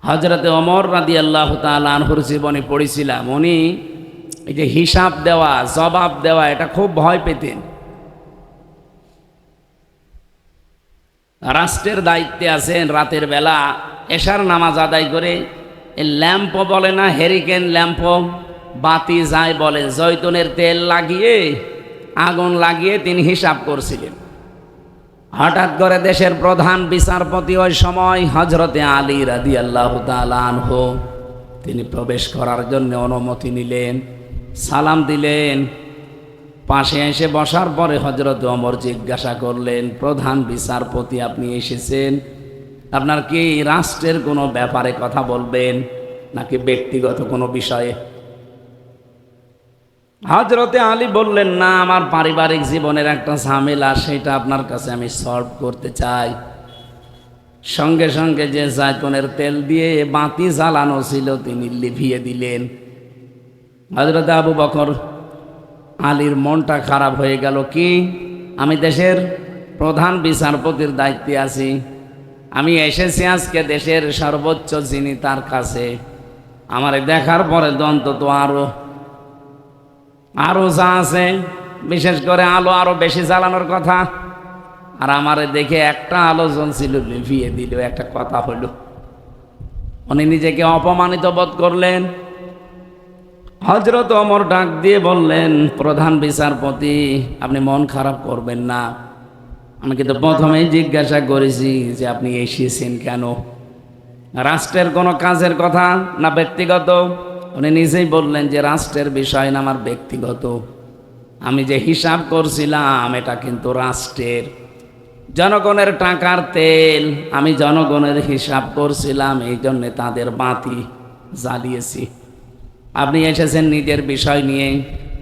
হযরতে ওমর রাদিয়াল্লাহু তাআলা আনহুর জীবনে পড়েছিলাম, উনি এই যে হিসাব দেওয়া, জবাব দেওয়া, এটা খুব ভয় পেতেন। রাষ্ট্রের দায়িত্বে আছেন, রাতের বেলা এশার নামাজ আদায় করে এই ল্যাম্প বলে না, হেরিকেন ল্যাম্প, বাতি যায় বলে, জয়তুনের তেল লাগিয়ে আগুন লাগিয়ে তিনি হিসাব করছিলেন। হঠাৎ করে দেশের প্রধান বিচারপতি ওই সময় হযরতে আলী রাদিয়াল্লাহু তাআলা আনহু, তিনি প্রবেশ করার জন্য অনুমতি নিলেন, সালাম দিলেন। পাশে এসে বসার পরে হযরত ওমর জিজ্ঞাসা করলেন, প্রধান বিচারপতি আপনি এসেছেন, আপনার কি রাষ্ট্রের কোনো ব্যাপারে কথা বলবেন নাকি ব্যক্তিগত কোনো বিষয়ে? হযরতে আলী বললেন, না, আমার পারিবারিক জীবনের একটা ঝামেলা, সেটা আপনার কাছে আমি সলভ করতে চাই। সঙ্গে সঙ্গে যে জায়তুনের তেল দিয়ে বাতি জ্বালানো ছিল তিনি লিভিয়ে দিলেন। হযরতে আবু বকর আলীর মনটা খারাপ হয়ে গেল, কি আমি দেশের প্রধান বিচারপতির দায়িত্বে আছি, আমি এসেছি আজকে দেশের সর্বোচ্চ যিনি তার কাছে, আমারে দেখার পরে অন্তত আরো যা আছে, বিশেষ করে আলো আরো বেশি জ্বালানোর কথা, আর আমারে দেখে একটা আলো জ্বলছিল লিভিয়ে দিল, একটা কথা হলো। উনি নিজেকে অপমানিত বোধ করলেন। হযরত ওমর ডাক দিয়ে বললেন, প্রধান বিচারপতি আপনি মন খারাপ করবেন না, আমি কিন্তু প্রথমেই জিজ্ঞাসা করেছি যে আপনি এসেছেন কেন, রাষ্ট্রের কোনো কাজের কথা না ব্যক্তিগত? উনি নিজেই বললেন যে রাষ্ট্রের বিষয় না, আমার ব্যক্তিগত। আমি যে হিসাব করছিলাম এটা কিন্তু রাষ্ট্রের, জনগণের টাকার তেল, আমি জনগণের হিসাব করছিলাম, এই জন্যে তাদের বাতি জ্বালিয়েছি। আপনি এসেছেন নিজের বিষয় নিয়ে,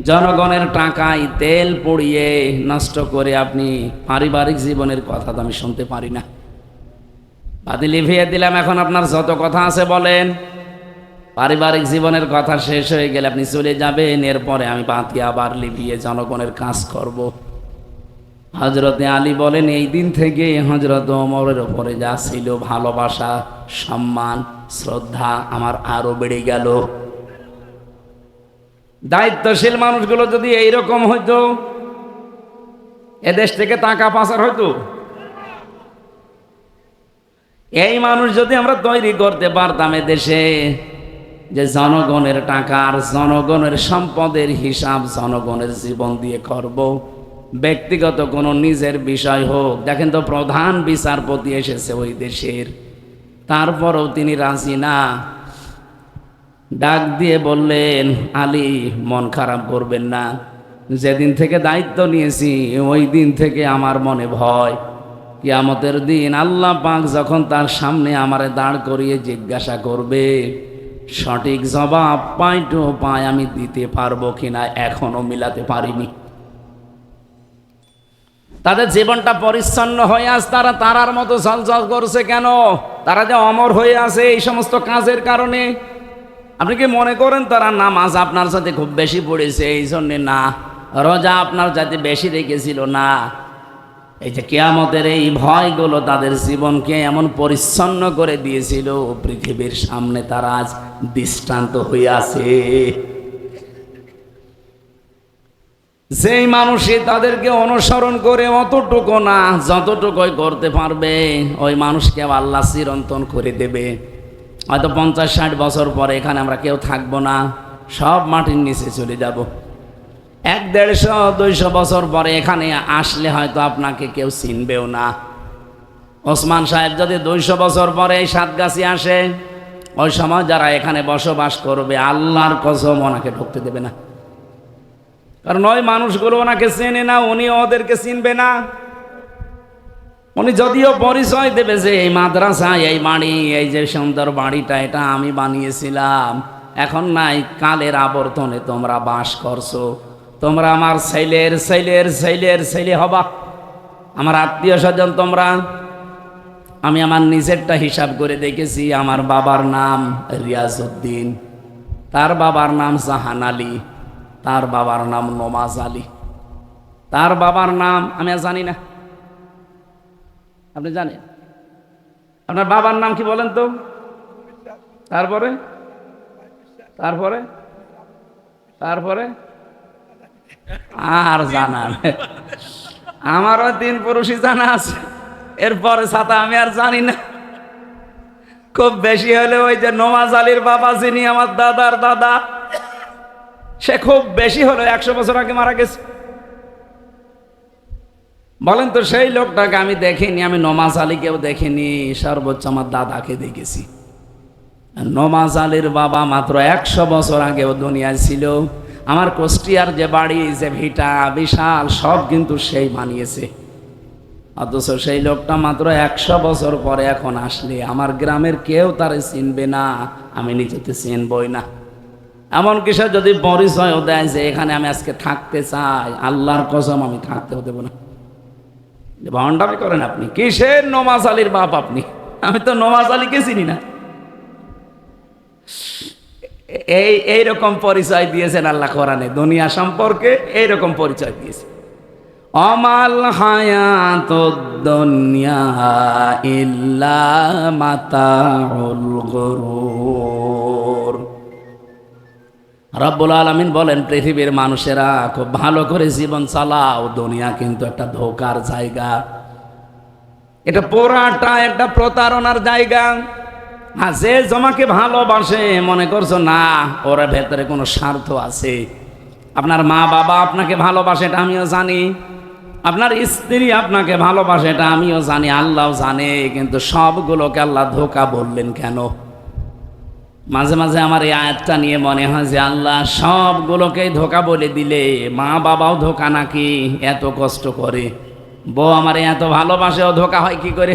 জনগণের টাকায় তেল পড়িয়ে নষ্ট করে আপনি পারিবারিক জীবনের কথা তো আমি শুনতে পারি না। বাতি লিভিয়ে দিলাম, এখন আপনার যত কথা আছে বলেন। পারিবারিক জীবনের কথা শেষ হয়ে গেলে আপনি চলে যাবেন, এরপরে আমি বাতি আবার লিভিয়ে জনগণের কাজ করব। হযরতে আলী বলেন, এই দিন থেকে হযরত ওমরের উপরে যা ছিল ভালোবাসা, সম্মান, শ্রদ্ধা আমার আরো বেড়ে গেল। দায়িত্বশীল মানুষগুলো যদি এইরকম হইতো, এদেশ থেকে টাকা পাচার হইতো। এই মানুষ যদি আমরা তৈরি করতে পারতাম এদেশে, যে জনগণের টাকার, জনগণের সম্পদের হিসাব জনগণের জীবন দিয়ে করব, ব্যক্তিগত কোনো নিজের বিষয় হোক। দেখেন তো, প্রধান বিচারপতি এসেছে ওই দেশের, তারপরও তিনি রাজি না। ডাক দিয়ে বললেন, আলী মন খারাপ করবেন না, যেদিন থেকে দায়িত্ব নিয়েছি ওই দিন থেকে আমার মনে ভয়, কিয়ামতের দিন আল্লাহ পাক যখন তার সামনে আমারে দাঁড় করিয়ে জিজ্ঞাসা করবে, সঠিক জবাব পাই টু পাই আমি দিতে পারবো কিনা এখনো মিলাতে পারিনি। তাদের জীবনটা পরিচ্ছন্ন হয়ে আজ তারা তারার মতো ঝলঝল করছে কেন? তারা যে অমর হয়ে আছে এই সমস্ত কাজের কারণে। আপনি কি মনে করেন তারা নামাজ আপনার সাথে খুব বেশি পড়েছে এই জন্যে? না। রোজা আপনার যাতে বেশি রেখেছিল? না। এই যে কিয়ামতের এই ভয়গুলো তাদের জীবনকে এমন পরিচ্ছন্ন করে দিয়েছিল, পৃথিবীর সামনে তারা আজ দৃষ্টান্ত হয়ে আছে। যেই মানুষই তাদেরকে অনুসরণ করে অতটুকু না, যতটুকুই করতে পারবে, ওই মানুষকে আল্লাহ চিরন্তন করে দেবে। হয়তো 50-60 বছর পরে এখানে আমরা কেউ থাকবো না, সব মাটির নিচে চলে যাব। 100-150-200 বছর পরে এখানে আসলে হয়তো আপনাকে কেউ চিনবেও না। ওসমান সাহেব যদি 200 বছর পরে এই সাতগাছি আসে, ওই সময় যারা এখানে বসবাস করবে আল্লাহর কসম ওনাকে ঢুকতে দেবে না। কারণ ওই মানুষগুলো ওনাকে চেনে না, উনি ওদেরকে চিনবে না। উনি যদিও পরিচয় দেবে যে এই মাদ্রাসা, এই বাড়ি, এই যে সুন্দর বাড়িটা এটা আমি বানিয়েছিলাম, এখন নাই, কালের আবর্তনে তোমরা বাস করছো, তোমরা আমার ছেলের ছেলের ছেলের ছেলে হবা, আমার আত্মীয় স্বজন তোমরা। আমি আমার নিজেরটা হিসাব করে দেখেছি, আমার বাবার নাম রিয়াজউদ্দিন, তার বাবার নাম জাহান আলী, তার বাবার নাম নমাজ আলী, তার বাবার নাম আমি আর জানি না। আপনি জানেন? আপনার বাবার নাম কি বলেন তো? তারপরে তারপরে তারপরে আর জানা নেই। আমারও 3 পুরুষই জানা আছে, এরপরে ছাতা আমি আর জানি না। খুব বেশি হলে ওই যে নওয়াজ আলীর বাবা যিনি আমার দাদার দাদা, সে খুব বেশি হলো 100 বছর আগে মারা গেছে। বলেন তো সেই লোকটাকে আমি দেখিনি, আমি নওয়াজ আলীকেও দেখিনি, সর্বোচ্চ আমার দাদাকে দেখেছি। নওয়াজ আলীর বাবা মাত্র 100 বছর আগেও দুনিয়ায় ছিল। আমার কুষ্টিয়ার যে বাড়ি, যে ভিটা বিশাল, সব কিন্তু সেই বানিয়েছে। অথচ সেই লোকটা মাত্র 100 বছর পরে এখন আসলে আমার গ্রামের কেউ তারে চিনবে না, আমি নিজেতে চিনবই না। এমনকি সে যদি পরিচয়ও দেয় যে এখানে আমি আজকে থাকতে চাই, আল্লাহর কসম আমি থাকতে দেব না। ভণ্ডামি করেন আপনি, কিসের নওয়াজ আলীর বাপ আপনি? আমি তো নওয়াজ আলীকে চিনি না। এইরকম পরিচয় দিয়েছেন আল্লাহ কোরআনে, দুনিয়া সম্পর্কে এইরকম পরিচয় দিয়েছে। অমাল হায়াতুদ দুনিয়া ইল্লা মাতাউল গুরুর। রব্বুল আলামিন বলেন, পৃথিবীর মানুষেরা খুব ভালো করে জীবন চালাও, দুনিয়া কিন্তু একটা ধোঁকার জায়গা, এটা পুরাটা একটা প্রতারণার জায়গা। হ্যাঁ, যে তোমাকে ভালোবাসে মনে করছো না ওর ভেতরে কোনো স্বার্থ আছে। আপনার মা বাবা আপনাকে ভালোবাসে, এটা আমিও জানি। আপনার স্ত্রী আপনাকে ভালোবাসে, এটা আমিও জানি, আল্লাহও জানে। কিন্তু সবগুলোকে আল্লাহ ধোঁকা বললেন কেন? মাঝে মাঝে আমার এই আয়াতটা নিয়ে মনে হয় যে আল্লাহ সবগুলোকেই ধোঁকা বলে দিলে মা বাবাও ধোঁকা নাকি? এত কষ্ট করে বউ আমার এত ভালোবাসে, ও ধোঁকা হয় কি করে?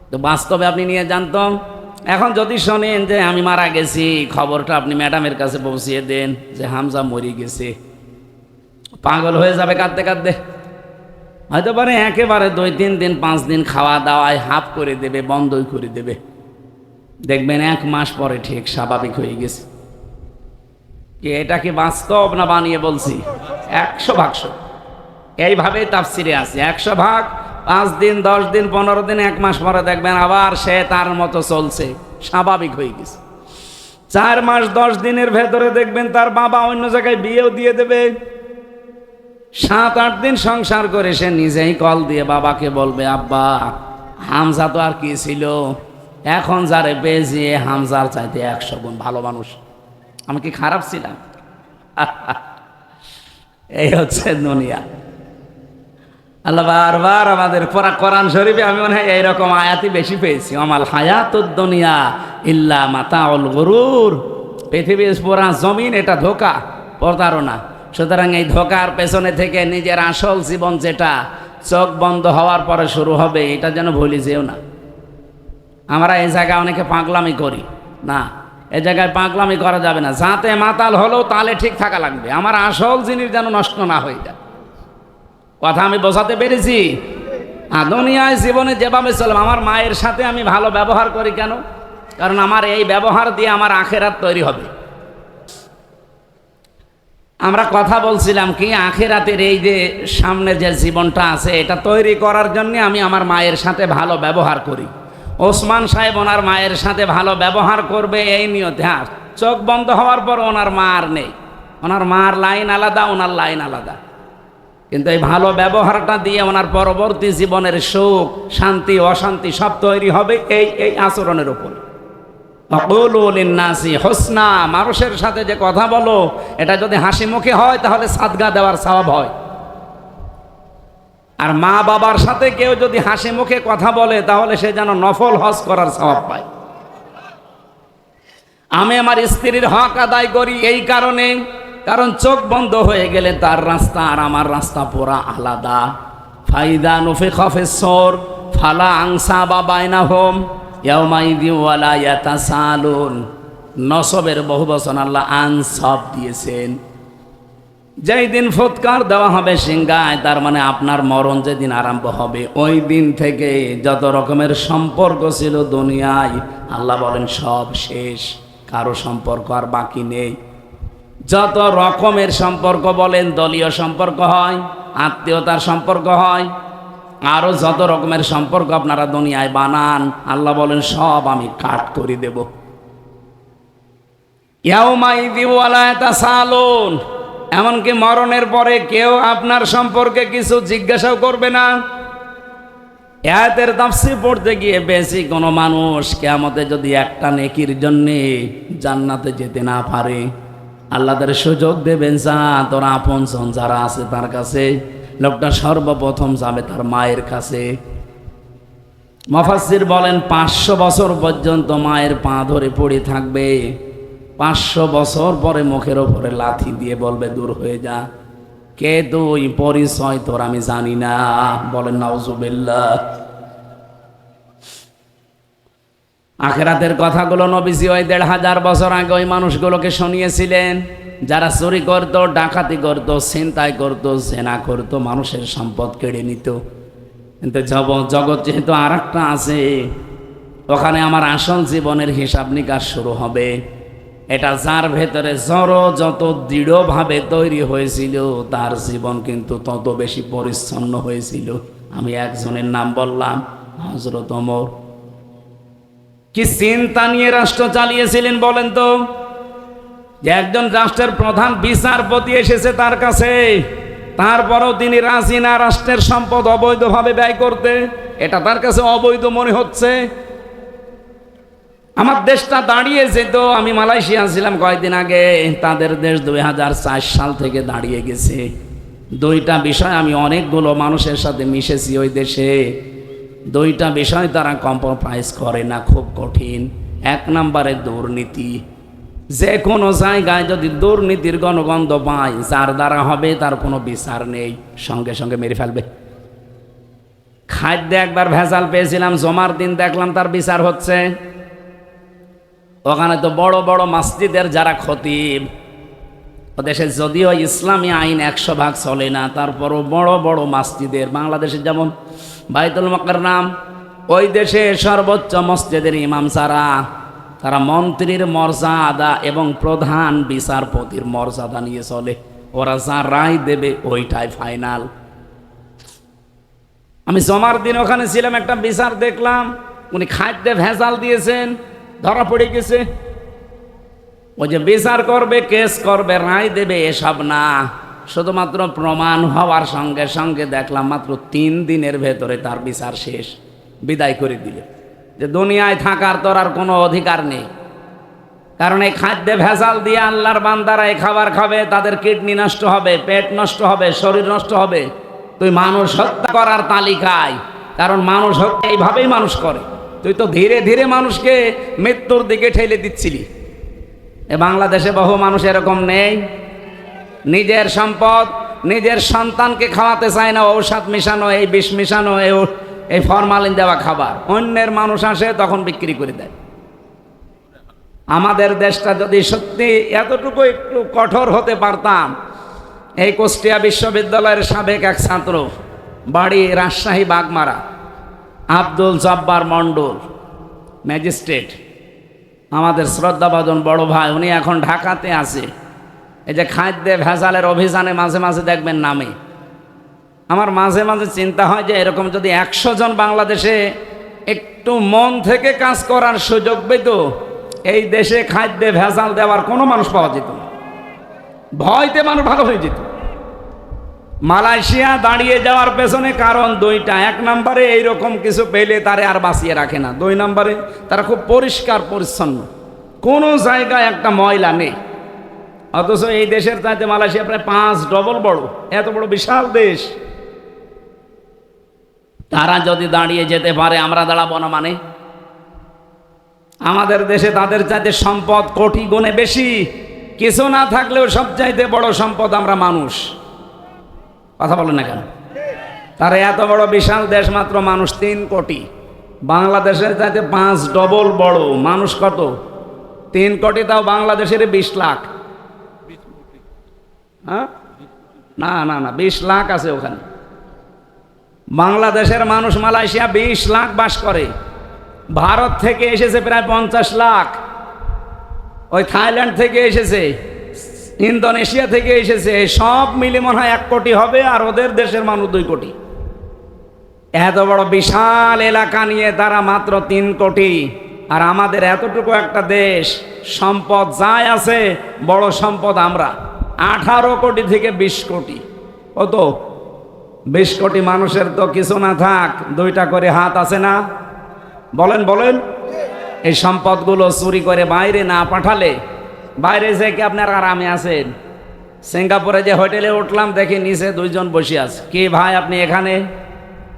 তো বাস্তবে আপনি নিয়ে জানতাম। এখন যদি শোনেন যে আমি মারা গেছি, খবরটা আপনি ম্যাডামের কাছে পৌঁছিয়ে দেন যে হামজা মরে গেছে, পাগল হয়ে যাবে কাঁদতে কাঁদতে। হয়তো পারে একেবারে 2-3 দিন 5 দিন খাওয়া দাওয়ায় হাফ করে দেবে, বন্ধই করে দেবে। দেখবেন 1 মাস পরে ঠিক স্বাভাবিক হয়ে গেছে। কি এটা কি বাস্তব না বানিয়ে বলছি? 100 ভাগ এইভাবেই তাফসিরে আছে। 100 ভাগ 5 দিন 10 দিন 15 দিন 1 মাস পরে দেখবেন আবার সে তার মতো চলছে, স্বাভাবিক হয়ে গেছে। 4 মাস 10 দিনের ভেতরে দেখবেন তার বাবা অন্য জায়গায় বিয়েও দিয়ে দেবে। 7-8 দিন সংসার করে সে নিজেই কল দিয়ে বাবাকে বলবে, আব্বা হামজা তো আর কি ছিল, এখন যারে পেয়েছি হামজার চাইতে 100 গুণ ভালো মানুষ। আমি কি খারাপ ছিলাম? এই হচ্ছে দুনিয়া। আল্লাহ বারবার আমাদের কোরআন শরীফে আমি মনে হয় এইরকম আয়াতই বেশি পেয়েছি। আমাল হায়াতুদ দুনিয়া ইল্লা মাতাউল গুরুর। পৃথিবীর পুরা জমিন এটা ধোঁকা, প্রতারণা। সুতরাং এই ধোঁকার পেছনে থেকে নিজের আসল জীবন যেটা চোখ বন্ধ হওয়ার পরে শুরু হবে, এটা যেন ভুলে যেও না। আমরা এই জায়গায় অনেকে পাগলামি করি না, এই জায়গায় পাগলামি করা যাবে না। যাতে মাতাল হলেও তালে ঠিক থাকা লাগবে, আমার আসল জিনিস যেন নষ্ট না হয়ে যায়। কথা আমি বোঝাতে পেরেছি? দুনিয়ায় জীবনে যেভাবে চলবে, আমার মায়ের সাথে আমি ভালো ব্যবহার করি কেন? কারণ আমার এই ব্যবহার দিয়ে আমার আখেরাত তৈরি হবে। আমরা কথা বলছিলাম কি, আখেরাতের এই যে সামনে যে জীবনটা আছে এটা তৈরি করার জন্য আমি আমার মায়ের সাথে ভালো ব্যবহার করি। ওসমান সাহেব ওনার মায়ের সাথে ভালো ব্যবহার করবে এই নিয়তে। হ্যাঁ, চোখ বন্ধ হওয়ার পর ওনার মা আর নেই, ওনার মার লাইন আলাদা, ওনার লাইন আলাদা। কিন্তু এই ভালো ব্যবহারটা দিয়ে ওনার পরবর্তী জীবনের সুখ শান্তি অশান্তি সব তৈরি হবে এই আচরণের উপর। হোসনা, মানুষের সাথে যে কথা বলো এটা যদি হাসি মুখে হয় তাহলে সাদগা দেওয়ার সওয়াব হয়। আর মা বাবার সাথে কেউ যদি হাসি মুখে কথা বলে তাহলে সে যেন নফল হজ করার সওয়াব পায়। আমি আমার স্ত্রীর হক আদায় করি এই কারণে, কারণ চোখ বন্ধ হয়ে গেলে তার রাস্তা আর আমার রাস্তা পুরা আলাদা। ফাইদা নুফিখা ফিস-সূর ফালা আনসাবা বাইনাহুম ইয়াওমাইযি ওয়ালা ইয়াতাসালুন। নসবের বহু বচন আল্লাহ আনসাব দিয়েছেন। যেই দিন ফুৎকার দেওয়া হবে সিংহায়, তার মানে আপনার মরণ যেদিন আরম্ভ হবে ওই দিন থেকে যত রকমের সম্পর্ক ছিল দুনিয়ায় আল্লাহ বলেন সব শেষ, কারো সম্পর্ক আর বাকি নেই। যত রকমের সম্পর্ক বলেন, দলীয় সম্পর্ক হয়, আত্মীয়তার সম্পর্ক হয়, আরো যত রকমের সম্পর্ক আপনারা দুনিয়ায় বানান, আল্লাহ বলেন সব আমি কাট করে দেব। ইয়াউমাইযি ওয়ালা ইয়াতাসালুন, এমনকি মরণের পরে কেউ আপনার সম্পর্কে কিছু জিজ্ঞাসাও করবে না। আয়াতের তাফসীর পড়তে গিয়ে বেশি কোনো মানুষ কিয়ামতে যদি একটা নেকির জন্যে জান্নাতে যেতে না পারে, আল্লাহ তার সুযোগ দেবেন, যা তোর আপনজন যারা আছে তার কাছে। লোকটা সর্বপ্রথম যাবে তার মায়ের কাছে। মুফাসসির বলেন 500 বছর পর্যন্ত মায়ের পা ধরে পড়ে থাকবে। 500 বছর পরে মুখের ওপরে লাথি দিয়ে বলবে, দূর হয়ে যা, কে তুই, পরিচয় তোর আমি জানি না। বলেন নাউজুবিল্লাহ। আখিরাতের কথাগুলো নবীজি ওই 1500 বছর আগে ওই মানুষগুলোকে শুনিয়েছিলেন, যারা চুরি করত, ডাকাতি করত, ছিনতাই করত, জেনা করত, মানুষের সম্পদ কেড়ে নিত। কিন্তু জগৎ যেহেতু আর একটা আছে, ওখানে আমার আসল জীবনের হিসাব নিকাশ শুরু হবে। এটা যার ভেতরে জড় যত দৃঢ়ভাবে তৈরি হয়েছিল, তার জীবন কিন্তু তত বেশি পরিচ্ছন্ন হয়েছিল। আমি একজনের নাম বললাম, হযরত ওমর। কি চিন্তা নিয়ে রাষ্ট্র চালিয়েছিলেন বলেন তো? যে একজন রাষ্ট্রের প্রধান বিচারপতি এসেছে তার কাছে, তারপরও তিনি রাজি না রাষ্ট্রের সম্পদ অবৈধভাবে ব্যয় করতে। এটা তার কাছে অবৈধ মনে হচ্ছে। আমার দেশটা দাঁড়িয়ে যেত। আমি মালয়েশিয়া ছিলাম কয়েকদিন আগে, তাদের দেশ 2004 সাল থেকে দাঁড়িয়ে গেছে। দুইটা বিষয়, আমি অনেকগুলো মানুষের সাথে মিশেছি ওই দেশে, দুইটা বিষয় তারা কম্প্রোমাইজ করে না, খুব কঠিন। এক নম্বরে দুর্নীতি। যে কোনো জায়গায় যদি দুর্নীতির গণগন্ধ পায়, যার দ্বারা হবে তার কোনো বিচার নেই, সঙ্গে সঙ্গে মেরে ফেলবে। খাদ্যে একবার ভেজাল পেয়েছিলাম, জমার দিন দেখলাম তার বিচার হচ্ছে। ওখানে তো বড় বড় মসজিদের যারা খতিব, দেশে যদিও ইসলামী আইন 100% চলে না, তারপরও বড় বড় মসজিদের, বাংলাদেশে যেমন বাইতুল মুকাররম, ওই দেশে সর্বোচ্চ মসজিদের ইমাম যারা, তারা মন্ত্রীর মর্যাদা এবং প্রধান বিচারপতির মর্যাদা নিয়ে চলে। ওরা যা রায় দেবে ওইটাই ফাইনাল। আমি জমার দিন ওখানে ছিলাম, একটা বিচার দেখলাম, উনি খাদ্যে ভেজাল দিয়েছেন, ধরা পড়ে গেছে। ওই যে বিচার করবে, কেস করবে, রায় দেবে, এসব না, শুধুমাত্র প্রমাণ হওয়ার সঙ্গে সঙ্গে দেখলাম মাত্র 3 দিনের ভেতরে তার বিচার শেষ, বিদায় করে দিলে। যে দুনিয়ায় থাকার তোর আর কোনো অধিকার নেই, কারণ এই খাদ্যে ভেজাল দিয়ে আল্লাহর বান্দারা এই খাবার খাবে, তাদের কিডনি নষ্ট হবে, পেট নষ্ট হবে, শরীর নষ্ট হবে। তুই মানুষ হত্যা করার তালিকায়, কারণ মানুষ হত্যা এইভাবেই মানুষ করে। তুই তো ধীরে ধীরে মানুষকে মৃত্যুর দিকে ঠেলে দিচ্ছিলি। এ বাংলাদেশে বহু মানুষ এরকম নেই, নিজের সম্পদ নিজের সন্তানকে খাওয়াতে চায় না, ঔষধ মিশানো, এই বিষ মিশানো, এই ফরমালিন দেওয়া খাবার। অন্যের মানুষ আসে তখন বিক্রি করে দেয়। আমাদের দেশটা যদি সত্যি এতটুকু একটু কঠোর হতে পারতাম। এই কুষ্টিয়া বিশ্ববিদ্যালয়ের সাবেক এক ছাত্র, বাড়ি রাজশাহী বাগমারা, আব্দুল জব্বার মণ্ডল, ম্যাজিস্ট্রেট, আমাদের শ্রদ্ধাভাজন বড় ভাই, উনি এখন ঢাকাতে আছে। এই যে খাদ্যে ভেজালের অভিযানে মাঝে মাঝে দেখবেন নামে। আমার মাঝে মাঝে চিন্তা হয় যে এরকম যদি 100 জন বাংলাদেশে একটু মন থেকে কাজ করার সুযোগ পেত, এই দেশে খাদ্যে ভেজাল দেওয়ার কোনো মানুষ পাওয়া যেত না। ভয়তে মানুষ ভালো হয়ে যেত। মালয়েশিয়া দাঁড়িয়ে যাওয়ার পেছনে কারণ দুইটা। এক নম্বরে এইরকম কিছু পেলে তারে আর বাঁচিয়ে রাখে না। 2 নম্বরে তারা খুব পরিষ্কার পরিচ্ছন্ন, কোনো জায়গায় একটা ময়লা নেই। অথচ এই দেশের চাইতে মালয়েশিয়া প্রায় 5 ডবল বড়, এত বড় বিশাল দেশ। তারা যদি দাঁড়িয়ে যেতে পারে, আমরা দাঁড়াবো না মানে? আমাদের দেশে তাদের চাইতে সম্পদ কোটি গুণে বেশি। কিছু না থাকলেও সবচাইতে বড় সম্পদ আমরা মানুষ। কথা বলেন না কেন? তার এত বড় বিশাল দেশ, মাত্র মানুষ 3 কোটি। বাংলাদেশের চাইতে 5 ডবল বড়। মানুষ কত? 3 কোটি, তাও বাংলাদেশের 20 লাখ। হ্যাঁ, না না না, 20 লাখ আছে ওখানে। বাংলাদেশের মানুষ মালয়েশিয়া 20 লাখ বাস করে। ভারত থেকে এসেছে প্রায় 50 লাখ, ওই থাইল্যান্ড থেকে এসেছে, ইন্দোনেশিয়া থেকে এসেছে, সব মিলে মনে হয় 1 কোটি হবে, আর ওদের দেশের মানুষ 2 কোটি। এত বড় বিশাল এলাকা নিয়ে তারা মাত্র 3 কোটি। আর আমাদের এতটুকু একটা দেশ, সম্পদ যাই আছে, বড় সম্পদ আমরা 18 কোটি থেকে 20 কোটি। কত? 20 কোটি মানুষের তো কিছু না থাক, 2টা করে হাত আছে না? বলেন বলেন। এই সম্পদগুলো চুরি করে বাইরে না পাঠালে, বাইরে যে কি আপনার আরামে আছেন? সিঙ্গাপুরে যে হোটেলে উঠলাম, দেখি নিচে 2 জন বসে আছে। কি ভাই আপনি এখানে?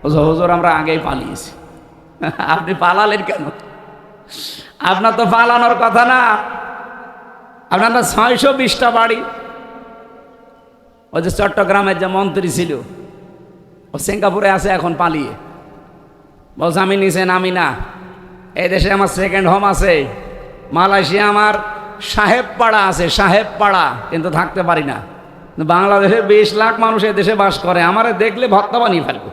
হুজুর আমরা আগেই পালিয়েছি। আপনি পালালেন কেন? আপনার তো পালানোর কথা না। আপনার তো 620টা বাড়ি। ওই যে চট্টগ্রামের যে মন্ত্রী ছিল, ও সিঙ্গাপুরে আছে এখন পালিয়ে। বলছে আমি নিচে নামি না, এই দেশে আমার সেকেন্ড হোম আছে। মালয়েশিয়া আমার সাহেব পাড়া আছে, সাহেব পাড়া, কিন্তু থাকতে পারি না। বাংলাদেশে 20 লাখ মানুষ এই দেশে বাস করে, আমারে দেখলে ভত্তা বানিয়ে ফেলবে।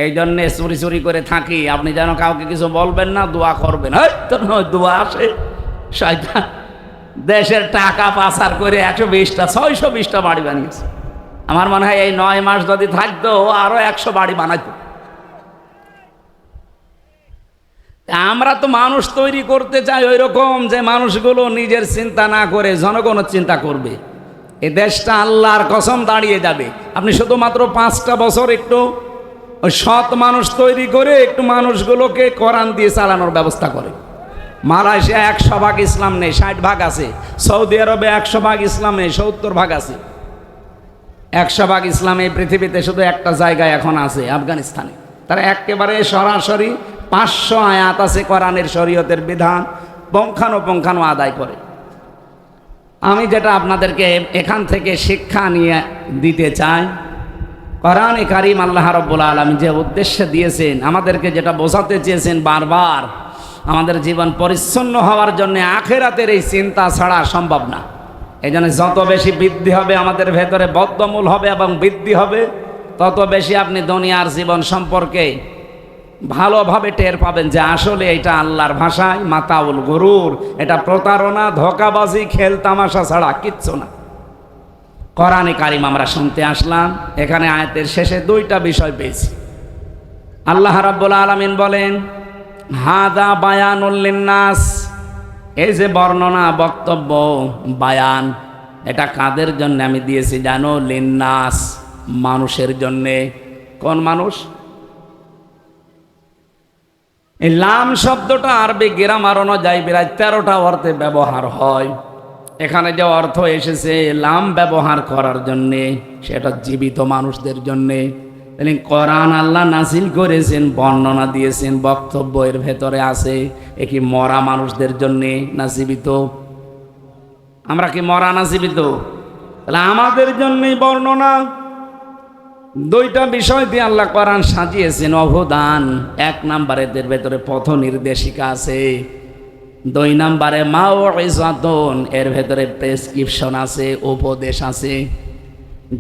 এই জন্যে চুরি চুরি করে থাকি। আপনি যেন কাউকে কিছু বলবেন না, দোয়া করবেন। তো নয়, দোয়া আসে শয়তান। দেশের টাকা পাচার করে 120টা 620টা বাড়ি বানিয়েছে। আমার মনে হয় এই 9 মাস যদি থাকতো আরো 100 বাড়ি বানাইতো। আমরা তো মানুষ তৈরি করতে চাই ওই রকম, যে মানুষগুলো নিজের চিন্তা না করে জনগণের চিন্তা করবে। এই দেশটা আল্লাহর কসম দাঁড়িয়ে যাবে। আপনি শুধুমাত্র 5টা বছর একটু ওই সৎ মানুষ তৈরি করে একটু মানুষগুলোকে কোরআন দিয়ে চালানোর ব্যবস্থা করে। মালয়েশিয়া 100% ইসলাম নেই, 60% আছে। সৌদি আরবে 100% ইসলাম নেই, 70% আছে। 100% ইসলাম এই পৃথিবীতে শুধু একটা জায়গায় এখন আছে, আফগানিস্তানে। তারা একেবারে সরাসরি 500 আয়াত আছে কোরআনের, শরীয়তের বিধান পঙ্খানুপুঙ্খানু আদায় করে। আমি যেটা আপনাদেরকে এখান থেকে শিক্ষা নিয়ে দিতে চাই, কোরআনে কারীম আল্লাহ রাব্বুল আলামিন যে উদ্দেশ্যে দিয়েছেন, আমাদেরকে যেটা বোঝাতে চেয়েছেন বারবার, আমাদের জীবন পরিচ্ছন্ন হওয়ার জন্য আখিরাতের এই চিন্তা ছাড়া সম্ভব না। এই জন্য যত বেশি বৃদ্ধি হবে আমাদের ভেতরে, বদ্ধমূল হবে এবং বৃদ্ধি হবে, তত বেশি আপনি দুনিয়ার জীবন সম্পর্কে ভালোভাবে টের পাবেন যে আসলে এটা আল্লাহর ভাষায় মাতাউল গুরুর, এটা প্রতারণা, ধোঁকাবাজি, খেল তামাশা ছাড়া কিচ্ছু না। কোরআনে কারীম আমরা শুনতে আসলাম, এখানে আয়াতের শেষে 2টা বিষয় পেয়েছি। আল্লাহ রাব্বুল আলামিন বলেন হাদা বায়ানুল লিন্নাস, এই যে বর্ণনা, বক্তব্য, বায়ান, এটা কাদের জন্য আমি দিয়েছি জানো? লিন্নাস, মানুষের জন্যে। কোন মানুষ? এই লাম শব্দটা আরবি গ্রামার অনুযায়ী প্রায় 13টা অর্থে ব্যবহার হয়। এখানে যে অর্থ এসেছে লাম ব্যবহার করার জন্যে, সেটা জীবিত মানুষদের জন্যে। কোরআন আল্লাহ নাজিল করেছেন, বর্ণনা দিয়েছেন, বক্তব্য এর ভেতরে আছে। এ কি মরা মানুষদের জন্যে না জীবিত? আমরা কি মরা না জীবিত? তাহলে আমাদের জন্যই বর্ণনা। 2টা বিষয় দিয়ে আল্লাহ কোরআন সাজিয়েছেন অবদান। 1 নম্বরে এদের ভেতরে পথ নির্দেশিকা আছে। 2 নম্বরে মাউইজাতুন, এর ভেতরে প্রেসক্রিপশন আছে, উপদেশ আছে।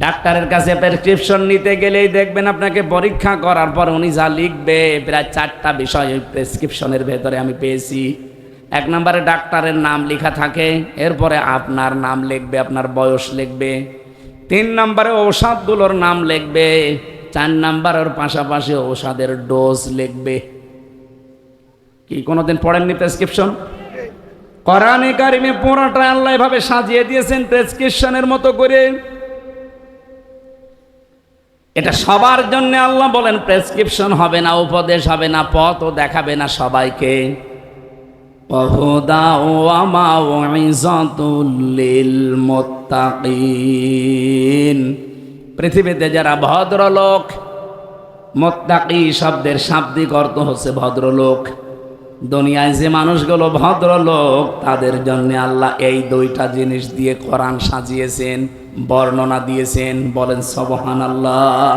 ডাক্তারের কাছে প্রেসক্রিপশন নিতে গেলেই দেখবেন আপনাকে পরীক্ষা করার পর উনি যা লিখবে, প্রায় 4টা বিষয় ওই প্রেসক্রিপশনের ভেতরে আমি পেয়েছি। 1 নম্বরে ডাক্তারের নাম লেখা থাকে, এরপরে আপনার নাম লিখবে, আপনার বয়স লিখবে। 3 নম্বরে ঔষধগুলোর নাম লিখবে। 4 নম্বরের পাশাপাশি ঔষধের ডোজ লিখবে। কি কোনোদিন পড়েননি প্রেসক্রিপশন? কোরআনে কারিমে পুরোটা আল্লাহ এভাবে সাজিয়ে দিয়েছেন প্রেসক্রিপশনের মতো করে। এটা সবার জন্য আল্লাহ বলেন প্রেসক্রিপশন হবে না, উপদেশ হবে না, পথও দেখাবে না সবাইকে। ওয়াহুদা ওয়া মাউইজাতুল লিল মুত্তাকিন, পৃথিবীতে যারা ভদ্রলোক, মুত্তাকি শব্দের শাব্দিক অর্থ হচ্ছে ভদ্রলোক। দুনিয়ায় যে মানুষগুলো ভদ্রলোক, তাদের জন্য আল্লাহ এই 2টা জিনিস দিয়ে কোরআন সাজিয়েছেন, বর্ণনা দিয়েছেন। বলেন সুবহানাল্লাহ।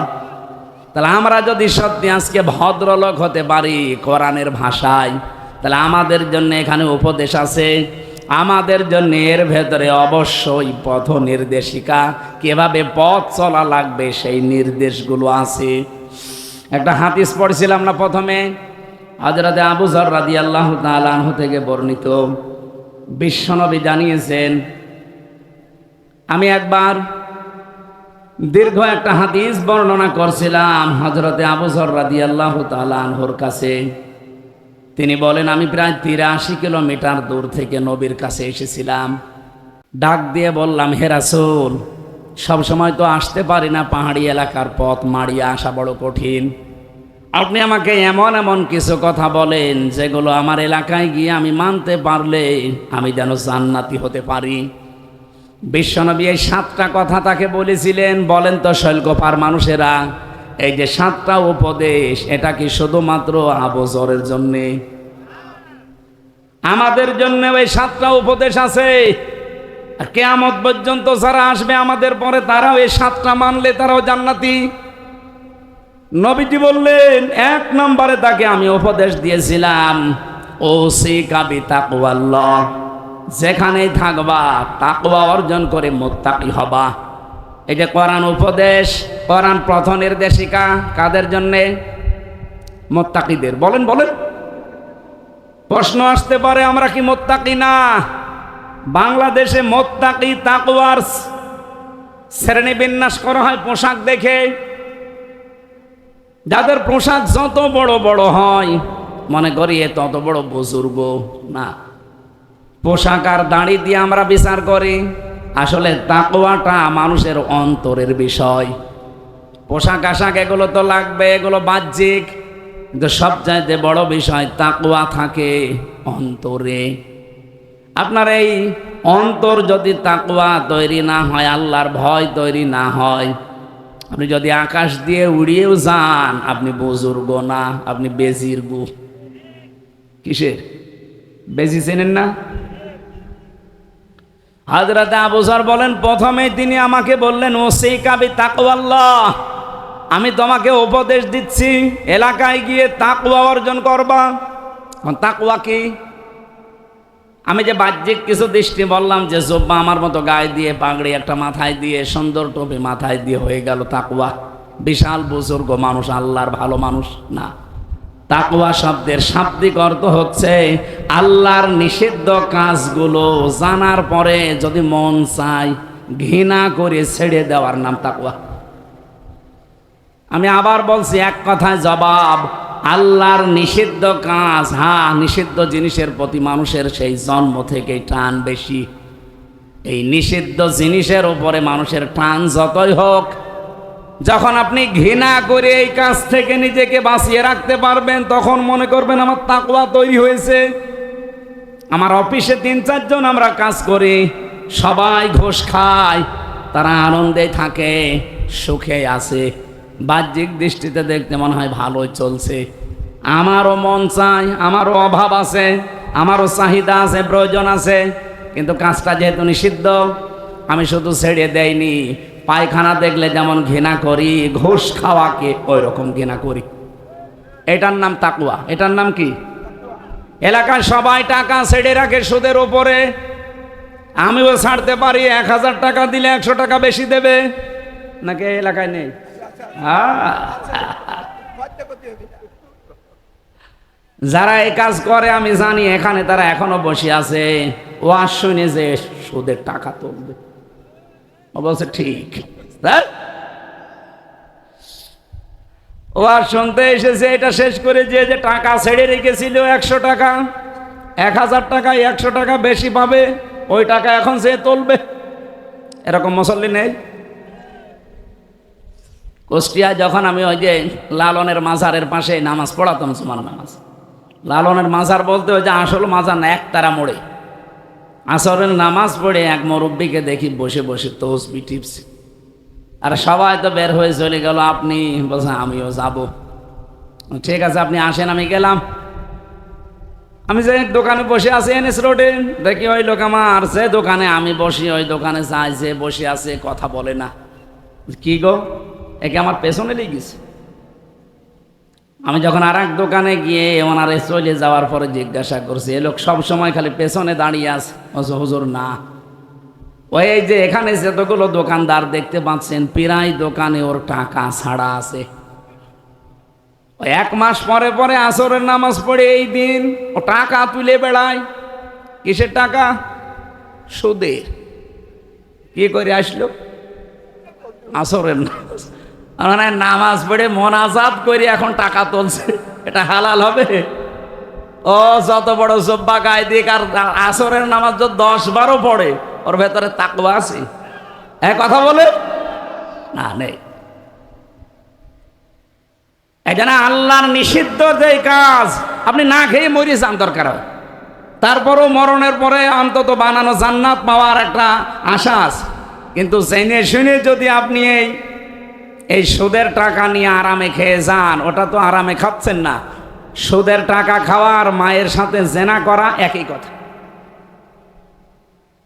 তাহলে আমরা যদি সত্যি আজকে ভদ্রলোক হতে পারি কোরআনের ভাষায়, তাহলে আমাদের জন্য এখানে উপদেশ আছে, আমাদের জন্য এর ভেতরে অবশ্যই পথ নির্দেশিকা, কিভাবে পথ চলা লাগবে সেই নির্দেশগুলো আছে। একটা হাদিস পড়ছিলাম না প্রথমে, হযরত আবু যর রাদিয়াল্লাহু তাআলা আনহু থেকে বর্ণিত। বিশ্বনবী জানিয়েছেন, আমি একবার দীর্ঘ একটা হাদিস বর্ণনা করছিলাম হযরত আবু যর রাদিয়াল্লাহু তাআলা আনহুর কাছে। তিনি বলেন, আমি প্রায় 83 কিলোমিটার দূর থেকে নবীর কাছে এসেছিলাম। ডাক দিয়ে বললাম, হে রাসূল, সবসময় তো আসতে পারি না, পাহাড়ি এলাকার পথ মাড়িয়ে আসা বড় কঠিন। আপনি আমাকে এমন এমন কিছু কথা বলেন যেগুলো আমার এলাকায় গিয়ে আমি মানতে পারলে আমি যেন জান্নাতি হতে পারি। বিশ্বনবী এই 7টা কথা তাকে বলেছিলেন। বলেন তো শৈলকুপার মানুষেরা, এই যে 7টা উপদেশ, এটা কি শুধুমাত্র আবু যরের জন্যে? আমাদের জন্য ওই 7টা উপদেশ আছে। কিয়ামত পর্যন্ত যারা আসবে আমাদের পরে, তারাও এই 7টা মানলে তারাও জান্নাতি। নবীজি বললেন, 1 নম্বরে তাকে আমি উপদেশ দিয়েছিলাম, ওসিকা বিতাকওয়াল্লাহ, যেখানেই থাকবা তাকওয়া অর্জন করে মুত্তাকি হবা। এই যে কোরআন উপদেশ, কোরআন পথ নির্দেশিকা কাদের জন্যে? মুত্তাকিদের। বলেন বলেন। প্রশ্ন আসতে পারে, আমরা কি মুত্তাকি না? বাংলাদেশে মুত্তাকি তাকওয়ার শ্রেণী বিন্যাস করা হয় পোশাক দেখে। যাদের পোশাক যত বড় বড় হয় মনে করি এ তত বড় বুজুর্গ না। পোশাক আর দাড়ি দিয়ে আমরা বিচার করি। আসলে তাকওয়াটা মানুষের অন্তরের বিষয়। পোশাক আশাক এগুলো তো লাগবে, এগুলো বাহ্যিক, কিন্তু সবচাইতে বড় বিষয় তাকওয়া থাকে অন্তরে। আপনার এই অন্তর যদি তাকওয়া তৈরি না হয়, আল্লাহর ভয় তৈরি না হয়, আপনি যদি আকাশ দিয়ে উড়িয়েও যান, আপনি বুজুর্গ না, আপনি বেজিরগু। কিসের বেজি চেনেন না? হযরত আবু যর বলেন, প্রথমে তিনি আমাকে বললেন, ওসিকা বিতাকওয়াল্লাহ, আমি তোমাকে উপদেশ দিচ্ছি এলাকায় গিয়ে তাকওয়া অর্জন করবা। তাকওয়া কি? আমি যে বাহ্যিক কিছু দৃষ্টি বললাম, যে জুব্বা আমার মতো গায়ে দিয়ে, পাগড়ি একটা মাথায় দিয়ে, সুন্দর টুপি মাথায় দিয়ে হয়ে গেল তাকওয়া, বিশাল বুজুর্গ মানুষ, আল্লাহর ভালো মানুষ না। তাকওয়া শব্দের শাব্দিক অর্থ হচ্ছে আল্লাহর নিষিদ্ধ কাজগুলো জানার পরে যদি মন চায় ঘৃণা করে ছেড়ে দেওয়ার নাম তাকওয়া। আমি আবার বলছি, এক কথায় জবাব, আল্লাহর নিষিদ্ধ কাজ। হ্যাঁ, নিষিদ্ধ জিনিসের প্রতি মানুষের সেই জন্ম থেকেই টান বেশি। এই নিষিদ্ধ জিনিসের উপরে মানুষের টান যতই হোক, যখন আপনি ঘৃণা করে এই কাজ থেকে নিজেকে বাঁচিয়ে রাখতে পারবেন, তখন মনে করবেন আমার তাকওয়া তৈরি হয়েছে। আমার অফিসে 3-4 জন আমরা কাজ করি, সবাই ঘুষ খায়, তারা আনন্দে থাকে, সুখে আছে, বাহ্যিক দৃষ্টিতে দেখতে মনে হয় ভালোই চলছে। আমারও মন চায়, আমারও অভাব আছে, আমারও চাহিদা আছে, প্রয়োজন আছে, কিন্তু কাজটা যেহেতু নিষিদ্ধ, আমি শুধু ছেড়ে দেইনি। পায়খানা দেখলে যেমন ঘৃণা করি, ঘুষ খাওয়াকে ওই রকম ঘৃণা করি। এটার নাম তাকওয়া। এটার নাম কি? এলাকায় সবাই টাকা ছেড়ে রাখে সুদের উপরে, আমিও ছাড়তে পারি। 1000 টাকা দিলে 100 টাকা বেশি দেবে নাকি? এলাকায় নেই? যারা এই কাজ করে আমি জানি, এখানে তারা এখনো বসে আছে, ওয়াজ শুনে যে সুদের টাকা তুলবে। অবশ্য ঠিক, ওয়াজ শুনতে এসেছে, এটা শেষ করে যে টাকা ছেড়ে রেখেছিল 100 টাকা, 1000 টাকায় 100 টাকা বেশি পাবে, ওই টাকা এখন সে তুলবে। এরকম মুসল্লি নেই? কুষ্টিয়ায় যখন আমি ওই যে লালনের মাজারের পাশে নামাজ পড়াতাম, জুমার নামাজ, লালনের মাজার বলতে ওই যে আসল মাজার না, একতারা মোড়ে আসরের নামাজ পড়ে এক মুরব্বীকে দেখি বসে বসে তসবিহ টিপছে। আর সবাই তো বের হয়ে চলে গেল, আপনি বলছেন আমিও যাব। ঠিক আছে, আপনি আসেন। আমি গেলাম, আমি যে দোকানে বসে আছি এনএস রোডে, দেখি ওই লোক আমার যে দোকানে আমি বসি, ওই দোকানে যাই, যে বসে আছে কথা বলে না। কি গো, একে আমার পেছনে লেগেছে। আমি যখন আর এক দোকানে গিয়ে ওনারে চলে যাওয়ার পরে জিজ্ঞাসা করছি, এ লোক সবসময় খালি পেছনে দাঁড়িয়ে আছে। হুজুর না, ওই যে এখানে যতগুলো দোকানদার দেখতে পাচ্ছেন, প্রায় দোকানে ওর টাকা ছাড়া আছে। ওই 1 মাস পরে পরে আসরের নামাজ পড়ে এই দিন ও টাকা তুলে বেড়ায়। কিসের টাকা? সুদের। কি করে আসলো? আসরের নামাজ, নামাজ পড়ে মোনাজাত করে এখন টাকা তুলছে। এটা হালাল হবে? ও যত বড় জব্বা গায়ে দিক আর আসরের নামাজ যদি 10-12 পড়ে, ওর ভেতরে তাকওয়া আছে? কথা বলে না, নেই। এই জন্য আল্লাহর নিষিদ্ধ যে কাজ, আপনি না খেয়ে মরে যান দরকার হয়, তারপরও মরণের পরে অন্তত বানানো জান্নাত পাওয়ার একটা আশা আছে। কিন্তু জেনে শুনে যদি আপনি এই সুদের টাকা নিয়ে আরামে খেয়ে যান, ওটা তো আরামে খাচ্ছেন না। সুদের টাকা খাওয়া আর মায়ের সাথে জেনা করা একই কথা।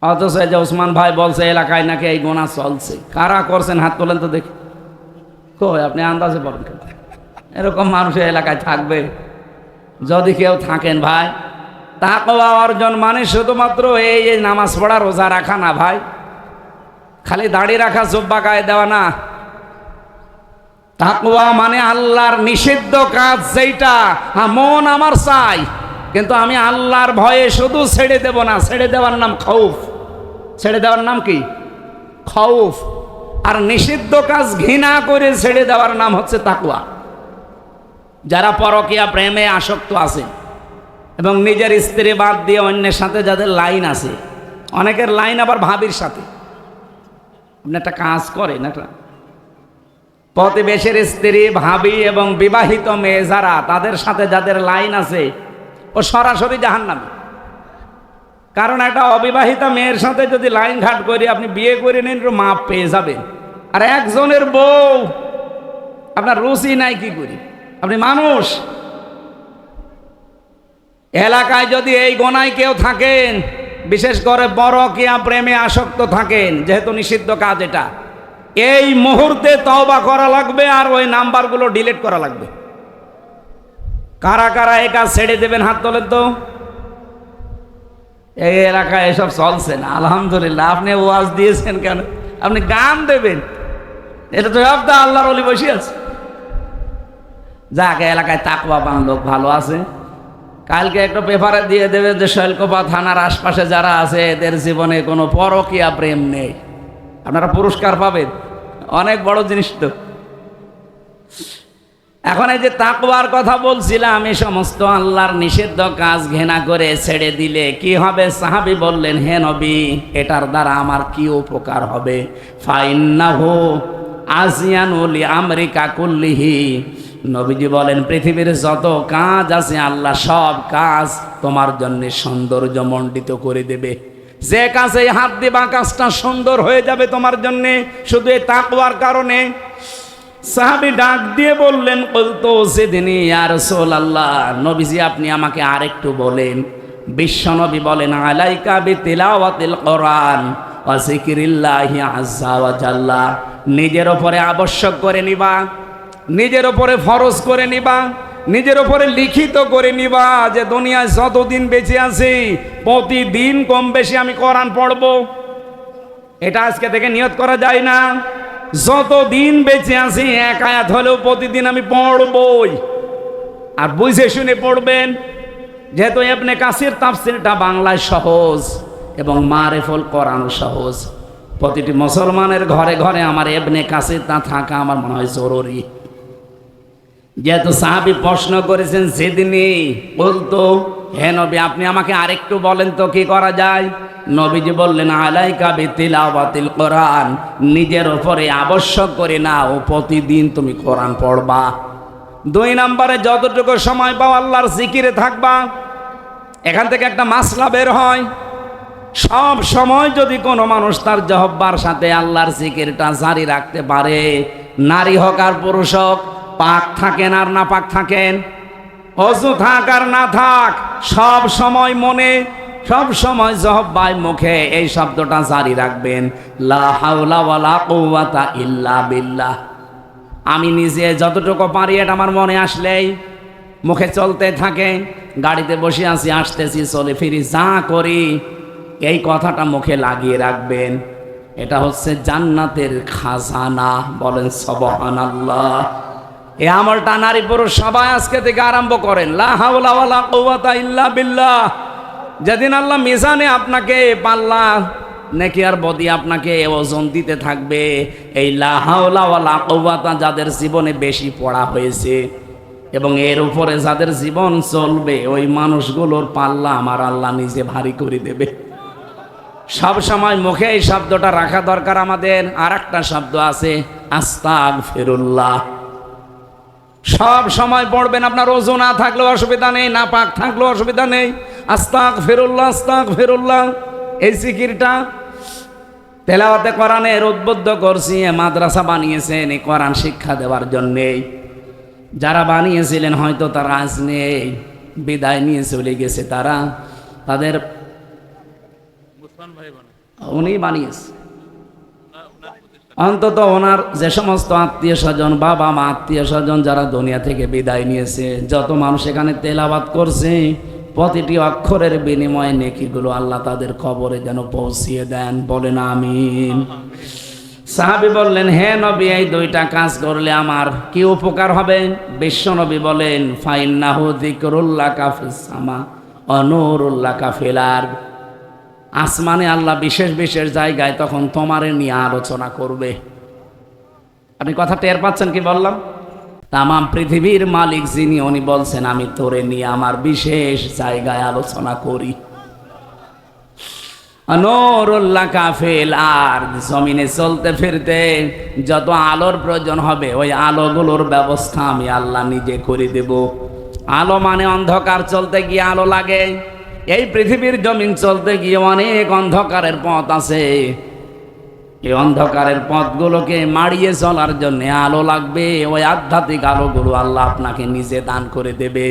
অথচ এই যে ওসমান ভাই বলছে এলাকায় নাকি এই গোনা চলছে, কারা করছেন হাত তোলেন তো দেখি। কই আপনি আন্দাজে বলেন, এরকম মানুষের এলাকায় থাকবে? যদি কেউ থাকেন ভাই, তাকওয়া অর্জন মানে শুধুমাত্র এই নামাজ পড়া রোজা রাখা না ভাই, খালি দাড়ি রাখা জুব্বা গায়ে দেওয়া না। তাকওয়া মানে আল্লাহর নিষিদ্ধ কাজ যেটা মন আমার চাই, কিন্তু আমি আল্লাহর ভয়ে শুধু ছেড়ে দেব না। ছেড়ে দেওয়ার নাম খৌফ। ছেড়ে দেওয়ার নাম কি? খৌফ। আর নিষিদ্ধ কাজ ঘৃণা করে ছেড়ে দেওয়ার নাম হচ্ছে তাকওয়া। যারা পরকীয়া প্রেমে আসক্ত আছে এবং নিজের স্ত্রী বাদ দিয়ে অন্যের সাথে যাদের লাইন আছে, অনেকের লাইন আবার ভাবির সাথে। আপনি একটা কাজ করেন, একটা প্রতিবেশীর স্ত্রী, ভাবি এবং বিবাহিত মেয়ে যারা, তাদের সাথে যাদের লাইন আছে, ও সরাসরি জাহান্নামী। কারণ একটা অবিবাহিতা মেয়ের সাথে যদি লাইন ঘাট করে আপনি বিয়ে করে নেন, মাপ পেয়ে যাবেন। আর একজনের বউ আপনার রুচি নাই কি করি? আপনি মানুষ। এলাকায় যদি এই গোনায় কেউ থাকেন, বিশেষ করে পরকীয়া প্রেমে আসক্ত থাকেন, যেহেতু নিষিদ্ধ কাজ এটা, এই মুহূর্তে তওবা করা লাগবে আর ওই নাম্বারগুলো ডিলিট করা লাগবে। কারা কারা এই কাজ ছেড়ে দেবেন হাত তোলেন তো। এই এলাকায় এসব চলছে না, আলহামদুলিল্লাহ। আপনি ওয়াজ দিয়েছেন কেন? আপনি গান দেবেন, এটা তো সব আল্লাহর ওলি বসে আছে। যাকে এলাকায় তাকওয়া বান লোক ভালো আছে, কালকে একটা পেপারে দিয়ে দেবে যে শৈলকুপা থানার আশপাশে যারা আছে এদের জীবনে কোনো পরকীয়া প্রেম নেই। আপনারা পুরস্কার পাবেন, অনেক বড় জিনিস তো। এখন এই যে তাকওয়ার কথা বলছিলাম, এই সমস্ত আল্লাহর নিষিদ্ধ কাজ ঘৃণা করে ছেড়ে দিলে কি হবে? সাহাবী বললেন, হে নবী, এটার দ্বারা আমার কি উপকার হবে? ফাইন্নাহু আজিয়ানু লিআমরিকা কুল্লিহি। নবীজি বলেন, পৃথিবীর যত কাজ আছে আল্লাহ সব কাজ তোমার জন্য সৌন্দর্যমণ্ডিত করে দেবে। যে কাজে হাত দিবা কাজটা সুন্দর হয়ে যাবে তোমার জন্য, শুধু এই তাকওয়ার কারণে। সাহাবী ডাক দিয়ে বললেন, কুলতু জিদনি ইয়া রাসূলুল্লাহ, নবীজি আপনি আমাকে আরেকটু বলেন। বিশ্বনবী বলেন, আলাইকা বিতিলাওয়াতিল কোরআন ওয়া যিকরিল্লাহি আযজা ওয়া জাল্লা। নিজের উপরে আবশ্যক করে নিবা, নিজের উপরে ফরজ করে নিবা, নিজের উপরে লিখিত করে নিবা যে দুনিয়ায় যতদিন বেঁচে আছি প্রতিদিন কম বেশি আমি কোরআন পড়ব। এটা আজকে থেকে নিয়ত করা যায় না। যতদিন বেঁচে আছি এক আয়াত হলেও প্রতিদিন আমি পড়বই। আর বুঝে শুনে পড়বেন, যেহেতু ইবনে কাসির তাফসীরটা বাংলায় সহজ এবং মারিফুল কোরআন সহজ। প্রতিটি মুসলমানের ঘরে ঘরে আমার ইবনে কাসিরটা থাকা আমার মনে হয় জরুরি। যেহেতু সাহাবী প্রশ্ন করেছেন, সেদিনই বলতো, হে নবী আপনি আমাকে আরেকটু বলেন তো কি করা যায়? নবীজি বললেন, আলাইকা বিতিলাওয়াতিল কোরআন, নিজের উপরে আবশ্যক করে নাও, প্রতিদিন তুমি কোরআন পড়বা। 2 নম্বরে যতটুকু সময় পাও আল্লাহর জিকিরে থাকবা। এখান থেকে একটা মাসলা বের হয়, সব সময় যদি কোনো মানুষ তার জহব্বার সাথে আল্লাহর জিকিরটা জারি রাখতে পারে, নারী হোক আর পুরুষ হোক, পাক থাকেন আর না পাক থাকেন, অযু থাক আর না থাক, সব সময় মনে, সব সময় জহব্বায় মুখে এই শব্দটা জারি রাখবেন, লা হাওলা ওয়ালা কুওয়াতা ইল্লা বিল্লাহ। আমি নিজে যতটুকু পারি এটা আমার মনে আসলেই মুখে চলতে থাকে। গাড়িতে বসে আছি, আসতেছি, চলে ফিরি, যা করি এই কথাটা মুখে লাগিয়ে রাখবেন। এটা হচ্ছে জান্নাতের খাজানা। বলেন সুবহানাল্লাহ। এই আমলটা নারী পুরুষ সবাই আজকে থেকে আরম্ভ করেন। লা হাওলা ওয়ালা কুওয়াতা ইল্লা বিল্লাহ। যেদিন আল্লাহ মিজানে আপনাকে পাল্লা নেকি আর বদি আপনাকে ওজন দিতে থাকবে, এই লা হাওলা ওয়ালা কুওয়াতা যাদের জীবনে বেশি পড়া হয়েছে, এবং এর উপরে যাদের জীবন চলবে ওই মানুষগুলোর পাল্লা আমার আল্লাহ নিজে ভারী করে দেবে। সব সময় মুখে এই শব্দটা রাখা দরকার আমাদের। আর একটা শব্দ আছে আস্তাগফিরুল্লাহ, সব সময় পড়বেন। আপনার ওযু না থাকলেও অসুবিধা নেই, না পাক থাকলেও অসুবিধা নেই। আস্তাগফিরুল্লাহ, আস্তাগফিরুল্লাহ, এই জিকিরটা তেলাওয়াতে কোরআনের উদ্বুদ্ধ করছি। মাদ্রাসা বানিয়েছেন এই কোরআন শিক্ষা দেওয়ার জন্যে। যারা বানিয়েছিলেন হয়তো তারা আজ নেই, বিদায় নিয়ে চলে গেছে তারা। তাদের উনি বানিয়েছে, অন্তত ওনার যে সমস্ত আত্মীয় স্বজন, বাবা মা, আত্মীয় স্বজন যারা দুনিয়া থেকে বিদায় নিয়েছে, যত মানুষ এখানে তেলাওয়াত করছে, প্রতিটি অক্ষরের বিনিময়ে নেকিগুলো আল্লাহ তাদের কবরে যেন পৌঁছিয়ে দেন। বলেন আমিন। সাহাবী বললেন, হে নবী, এই দুইটা কাজ করলে আমার কি উপকার হবে? বিশ্ব নবী বলেন, ফাইন্নাহু যিকরুল্লাকা ফিস সামা ওয়া নূরুল্লাকা ফিল আরদ। আসমানে আল্লাহ বিশেষ বিশেষ জায়গায় তখন তোমারে নিয়ে আলোচনা করবে। আপনি কথা টের পাচ্ছেন কি বললাম? তামাম পৃথিবীর মালিক যিনি, উনি বলছেন আমি তোরে নিয়ে আমার বিশেষ জায়গায় আলোচনা করি। নূরুল্লাকা ফিল আরদ, জমিনে চলতে ফিরতে যত আলোর প্রয়োজন হবে ওই আলোগুলোর ব্যবস্থা আমি আল্লাহ নিজে করে দেব। আলো মানে অন্ধকার, চলতে গিয়ে আলো লাগে। এই পৃথিবীর জমিন চলতে গিয়ে অনেক অন্ধকারের পথ আছে। এই অন্ধকারের পথগুলোকে মাড়িয়ে চলার জন্য আলো লাগবে। ওই আধ্যাত্মিক আলোগুলো আল্লাহ আপনাকে নিজে দান করে দেবে।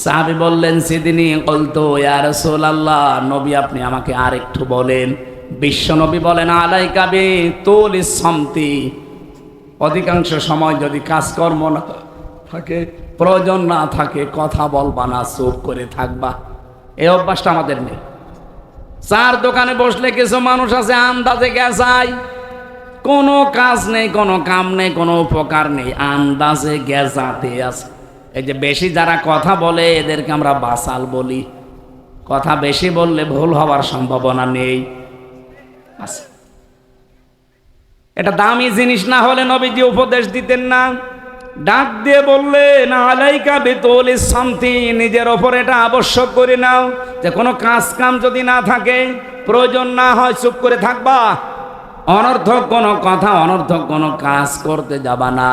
সাহাবী বললেন, সিদিনী কলতো ইয়া রাসূলুল্লাহ, নবী আপনি আমাকে আর একটু বলেন। বিশ্ব নবী বলেন, আলাইকা বিতুলিস সামতি, অধিকাংশ সময় যদি কাজকর্ম না থাকে, প্রয়োজন না থাকে, কথা বলবা না, চুপ করে থাকবা। এই অভ্যাসটা আমাদের নেই। চার দোকানে বসলে কিছু মানুষ আছে আন্দাজে গেছায়, কোনো কাজ নেই, কোনো কাম নেই, কোনো উপকার নেই, আন্দাজে গেছাতে আছে। এই যে বেশি যারা কথা বলে এদেরকে আমরা বাসাল বলি। কথা বেশি বললে ভুল হওয়ার সম্ভাবনা নেই। এটা দামি জিনিস না হলে নবীজি উপদেশ দিতেন না। ডাক দিয়ে বললেন, আলাইকা বিতুলিস সামতি, নিজের ওপর এটা আবশ্যক করে নাও যে কোনো কাজ কাম যদি না থাকে, প্রয়োজন না হয়, চুপ করে থাকবা। অনর্থক কোনো কথা, অনর্থক কোনো কাজ করতে যাবা না।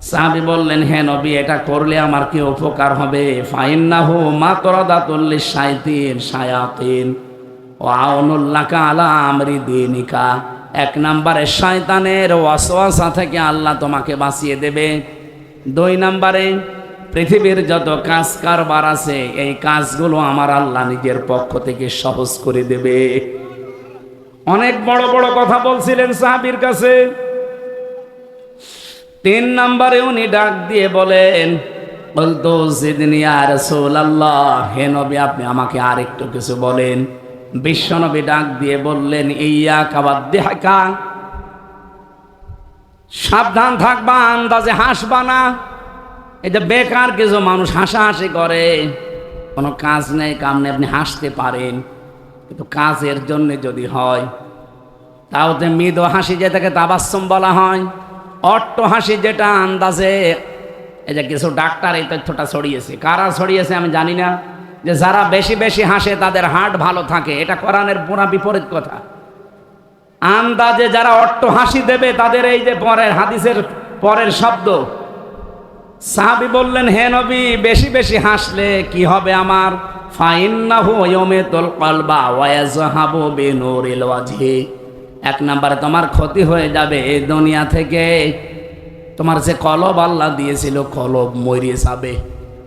সাহাবী বললেন, হে নবী, এটা করলে আমার কি উপকার হবে? ফাইন্নাহু মাতরাদাতুল লিশাইতিন শায়াতিন ওয়া আউনুল্লাকা আলা আমরি দীনিকা। এক নম্বরে শয়তানের ওয়াসওয়াসা থেকে আল্লাহ তোমাকে বাঁচিয়ে দেবে। দুই নম্বরে পৃথিবীর যত কাজ কারবার আছে এই কাজগুলো আমার আল্লাহ নিজের পক্ষ থেকে সহজ করে দেবে। অনেক বড় বড় কথা বলছিলেন সাহাবীর কাছে। তিন নম্বরে উনি ডাক দিয়ে বলেন, বলতো জিদনি ইয়া রাসূলুল্লাহ, হে নবী আপনি আমাকে আর একটু কিছু বলেন। বিশ্বনবী ডাক দিয়ে বললেন, ইয়াকা ওয়াদ্দিহাকা, সাবধান থাকবা, আন্দাজে হাসবা না। এই যে বেকার কিছু মানুষ হাসাহাসি করে, কোনো কাজ নেই, কাম নেই, আপনি হাসতে পারেন, কিন্তু কাজের জন্য যদি হয় তাও তো মৃদু হাসি যেটাকে তাবাসসুম বলা হয়, অট্ট হাসি যেটা আন্দাজে। এই যে কিছু ডাক্তার এই তথ্যটা ছড়িয়েছে, কারা ছড়িয়েছে আমি জানি না, যে যারা বেশি বেশি হাসে তাদের হার্ট ভালো থাকে। এটা কোরআনের পুরা বিপরীত কথা। আন্দাজে যারা অট্ট হাসি দেবে তাদের এই যে পরের হাদিসের পরের শব্দ। সাহাবী বললেন, হে নবী, বেশি বেশি হাসলে কি হবে আমার? ফাইন্নাহু ইয়ামিতুল কলবা ওয়া ইয়াযহাবু বিনুরিল ওয়াজহি। এক নম্বরে তোমার ক্ষতি হয়ে যাবে এই দুনিয়া থেকে, তোমার যে কলব আল্লাহ দিয়েছিল কলব মরিয়ে যাবে।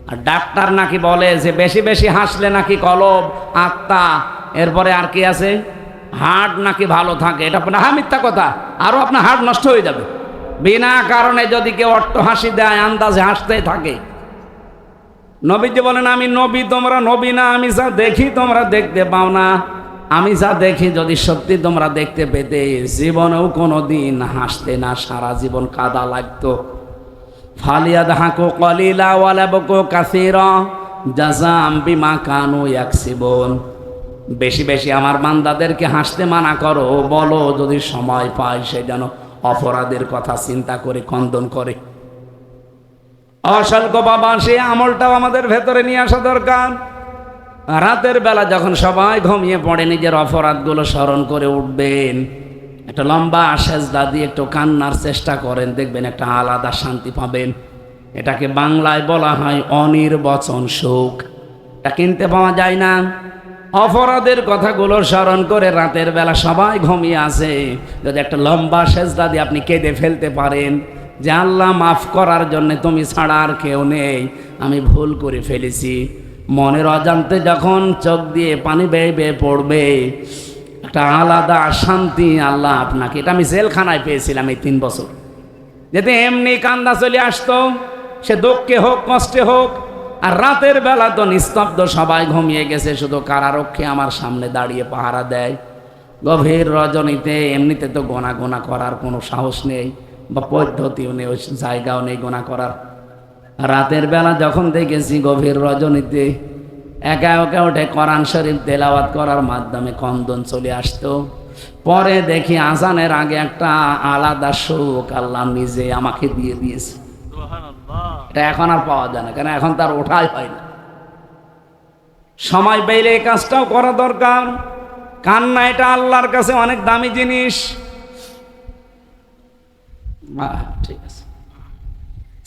আর ডাক্তার নাকি বলে যে বেশি বেশি হাসলে নাকি কলব, আত্মা, এরপরে আর কি আছে, হার্ট নাকি ভালো থাকে। এটা মিথ্যা কথা। আরো আপনার হার্ট নষ্ট হয়ে যাবে বিনা কারণে যদি কেউ অট্ট হাসি দেয়, আন্দাজে হাসতেই থাকে। নবীজি বলেন, আমি নবী, তোমরা নবী না। আমি যা দেখি তোমরা দেখতে পাও না। আমি যা দেখি যদি সত্যি তোমরা দেখতে পেতে, জীবনেও কোনো দিন হাসতে না, সারা জীবন কাদা লাগতো। ফালিয়াদহাকু কলিলা ওয়া লাবকু কাসীরা জাযাম বিমা কানু ইয়াকসিবুন। বেশি বেশি আমার বান্দাদেরকে হাসতে মানা করো, বলো যদি সময় পায় সে যেন অপরাধের কথা চিন্তা করে খণ্ডন করে। অসংখ্য বাবা, সেই আমলটাও আমাদের ভেতরে নিয়ে আসা দরকার। রাতের বেলা যখন সবাই ঘুমিয়ে পড়ে নিজের অপরাধগুলো স্মরণ করে উঠবেন, একটা লম্বা সেজদা দিয়ে একটু কান্নার চেষ্টা করেন, দেখবেন একটা আলাদা শান্তি পাবেন। এটাকে বাংলায় বলা হয় অনির্বচন সুখ। এটা কিনতে পাওয়া যায় না। অপরাধের কথাগুলো স্মরণ করে রাতের বেলা সবাই ঘুমিয়ে আছে, যদি একটা লম্বা সেজদা দিয়ে আপনি কেঁদে ফেলতে পারেন যে আল্লাহ মাফ করার জন্য তুমি ছাড়া আর কেউ নেই, আমি ভুল করে ফেলেছি, মনের অজান্তে যখন চোখ দিয়ে পানি বেয়ে বেয়ে পড়বে, একটা আলাদা শান্তি আল্লাহ আপনাকে। এটা আমি জেলখানায় পেয়েছিলাম এই 3 বছর। যেতে এমনি কান্দা চলে আসতো, সে দুঃখে হোক কষ্টে হোক। আর রাতের বেলা তো নিস্তব্ধ, সবাই ঘুমিয়ে গেছে, শুধু কারারক্ষী আমার সামনে দাঁড়িয়ে পাহারা দেয়। গভীর রজনীতে এমনিতে তো গোনা গোনা করার কোনো সাহস নেই বা পদ্ধতিও নেই, ওই জায়গাও নেই গোনা করার। রাতের বেলা যখন দেখেছি গভীর রজনীতে একা একা উঠে কোরআন শরীফ তেলাওয়াত করার মাধ্যমে কন্দন চলে আসতো। পরে দেখি আজানের আগে একটা আলাদা সুখ আল্লাহ নিজে আমাকে দিয়ে দিয়েছে। এটা এখন আর পাওয়া যায় না, কেন এখন তার ওঠাই হয় না। সময় পেলে এই কাজটাও করা দরকার। কান্না এটা আল্লাহর কাছে অনেক দামি জিনিস। ঠিক আছে।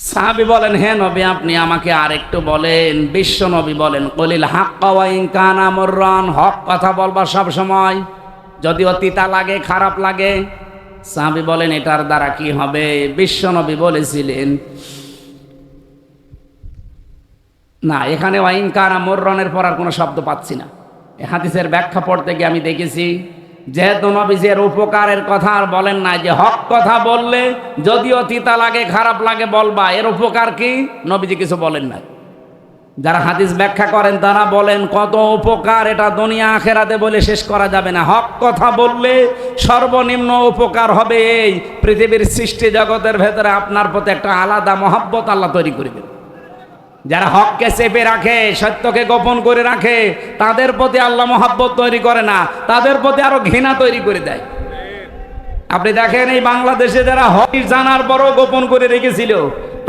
সাহাবী বলেন, হে নবী আপনি আমাকে আরেকটু বলেন। বিশ্ব নবী বলেন, কলিল হাক্কা ওয়া ইন কানা মুররান, হক কথা বলবা সব সময়, যদিও তিতা লাগে খারাপ লাগে। সাহাবী বলেন, এটার দ্বারা কি হবে? বিশ্ব নবী বলেছিলেন, না এখানে ওয়া ইন কানা মুররানের পর আর কোনো শব্দ পাচ্ছি না। এই হাদিসের ব্যাখ্যা পড়তে গিয়ে আমি দেখেছি, যেহেতু নবীজির উপকারের কথা আর বলেন না, যে হক কথা বললে যদিও তিতা লাগে খারাপ লাগে বলবা, এর উপকার কি, নবীজি কিছু বলেন না। যারা হাদিস ব্যাখ্যা করেন তারা বলেন কত উপকার, এটা দুনিয়া আখেরাতে বলে শেষ করা যাবে না। হক কথা বললে সর্বনিম্ন উপকার হবে এই পৃথিবীর সৃষ্টি জগতের ভেতরে আপনার প্রতি একটা আলাদা মহব্বত আল্লাহ তৈরি করে দেবে। যারা হককে চেপে রাখে, সত্যকে গোপন করে রাখে, তাদের প্রতি আল্লাহ মহব্বত তৈরি করে না, তাদের প্রতি আরো ঘৃণা তৈরি করে দেয়। আপনি দেখেন এই বাংলাদেশে যারা হক জানার পরও গোপন করে রেখেছিল,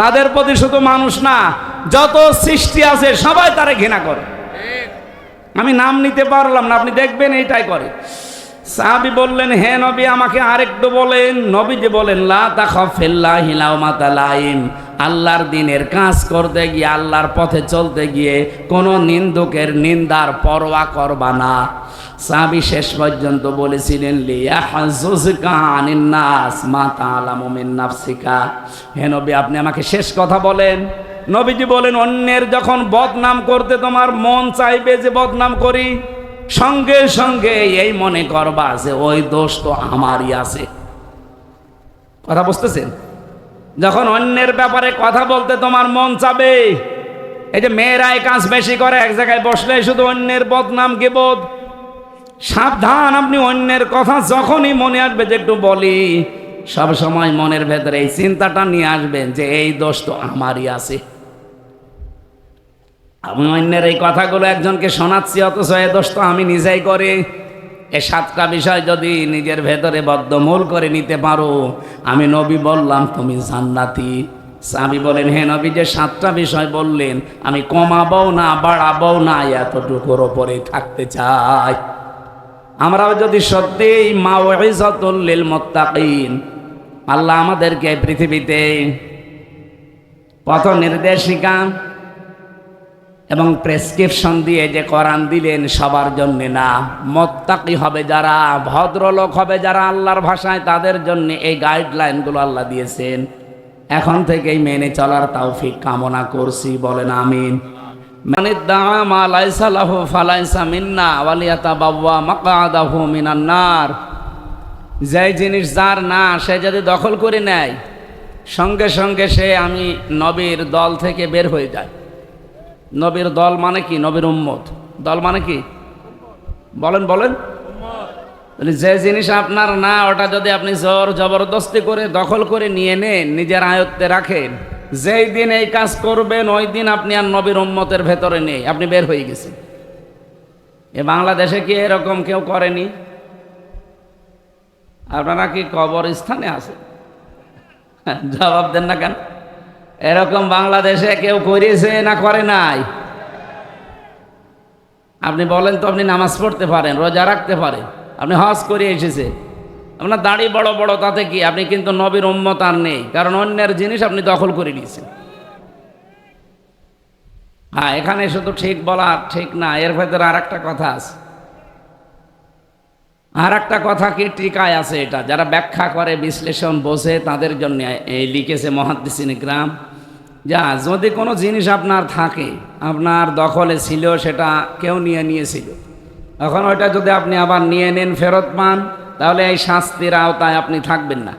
তাদের প্রতি শুধু মানুষ না, যত সৃষ্টি আছে সবাই তারে ঘৃণা করে। আমি নাম নিতে পারলাম না, আপনি দেখবেন এইটাই করে। সাহাবী বললেন, হে নবী আমাকে আরেকটু বলেন। নবীজি বলেন, লা তাখাফ ফিল্লাহি লাওমাতা লাইম, আল্লাহর দিনের কাজ করতে গিয়ে, আল্লাহর পথে চলতে গিয়ে কোনো নিন্দুকের নিন্দার পরোয়া করবা না। সাহাবী শেষ পর্যন্ত বলেছিলেন, লিয়াহজুজকা আনিন নাস মা তাআলামু মিন নাফসিকা। হে নবী আপনি আমাকে শেষ কথা বলেন। নবীজি বলেন, অন্যের যখন বদনাম করতে তোমার মন চাইবে যে বদনাম করি, সঙ্গে সঙ্গে এই মনে করবা যে ওই দোষ তো আমারই আছে। কথা বুঝতেছেন? যখন অন্যের ব্যাপারে কথা বলতে তোমার মন চাবে, এই যে মেয়েরা এই কাজ বেশি করে, এক জায়গায় বসলে শুধু অন্যের বদনাম গিবত। সাবধান, আপনি অন্যের কথা যখনই মনে আসবে যে একটু বলি, সব সময় মনের ভেতরে এই চিন্তাটা নিয়ে আসবেন যে এই দোষ তো আমারই আছে। আমি অন্যের এই কথাগুলো একজনকে শোনাচ্ছি, অথচ এই দোষ তো আমি নিজেই করি। এই 7টা বিষয় যদি নিজের ভেতরে বদ্ধমূল করে নিতে পারো, আমি নবী বললাম তুমি জান্নাতি। সাহাবী বলেন, হে নবী যে 7টা বিষয় বললেন, আমি কমাবো না বাড়াবো না, এতটুকুর ওপরে থাকতে চাই। আমরাও যদি সত্যি মাউইযাতুল লিল মুত্তাকিন, আল্লাহ আমাদেরকে পৃথিবীতে পথ নির্দেশিকা এবং প্রেসক্রিপশন দিয়ে যে কোরআন দিলেন সবার জন্য না, মুত্তাকি হবে যারা, ভদ্রলোক হবে যারা আল্লাহর ভাষায়, তাদের জন্য এই গাইডলাইনগুলো আল্লাহ দিয়েছেন। এখন থেকেই মেনে চলার তৌফিক কামনা করছি, বলেন আমিন। মান ইদ্দাআ মা লাইসা লাহু ফালাইসা মিন্না ওয়ালিয়াতাবাওয়া মাকআদাহু মিনান নার। যে জিনিস যার না, সে যদি দখল করে নেয়, সঙ্গে সঙ্গে সে আমি নবীর দল থেকে বের হয়ে যায়। নবীর দল মানে কি? নবীর উম্মত। দল মানে কি? বলেন বলেন। যে জিনিস আপনার না, ওটা যদি আপনি জোর জবরদস্তি করে দখল করে নিয়ে নেন, নিজের আয়ত্তে রাখেন, যেই দিন এই কাজ করবেন ওই দিন আপনি আর নবীর উম্মতের ভেতরে নেই, আপনি বের হয়ে গেছেন। এ বাংলাদেশে কি এরকম কেউ করেনি? আপনারা কি কবরস্থানে আছেন? জবাব দেন না কেন? এরকম বাংলাদেশে কেউ করেছে না করে নাই? আপনি বলেন তো, আপনি নামাজ পড়তে পারেন, রোজা রাখতে পারেন, আপনি হজ করে এসেছে, আপনার দাড়ি বড় বড়, তাতে কি? আপনি কিন্তু নবীর উম্মত আর নেই, কারণ অন্যের জিনিস আপনি দখল করে নিয়েছেন। হ্যাঁ, এখানে শুধু ঠিক বলা ঠিক না, এর ভেতরে আর একটা কথা আছে। আর একটা কথা কি টিকায় আছে, এটা যারা ব্যাখ্যা করে, বিশ্লেষণ বোঝে, তাদের জন্য এই লিখেছে মুহাদ্দিসিন ইকরাম, যা যদি কোনো জিনিস আপনার থাকে, আপনার দখলে ছিল, সেটা কেউ নিয়েছিল, এখন ওইটা যদি আপনি আবার নিয়ে নেন, ফেরত পান, তাহলে এই শাস্তির আওতায় আপনি থাকবেন না।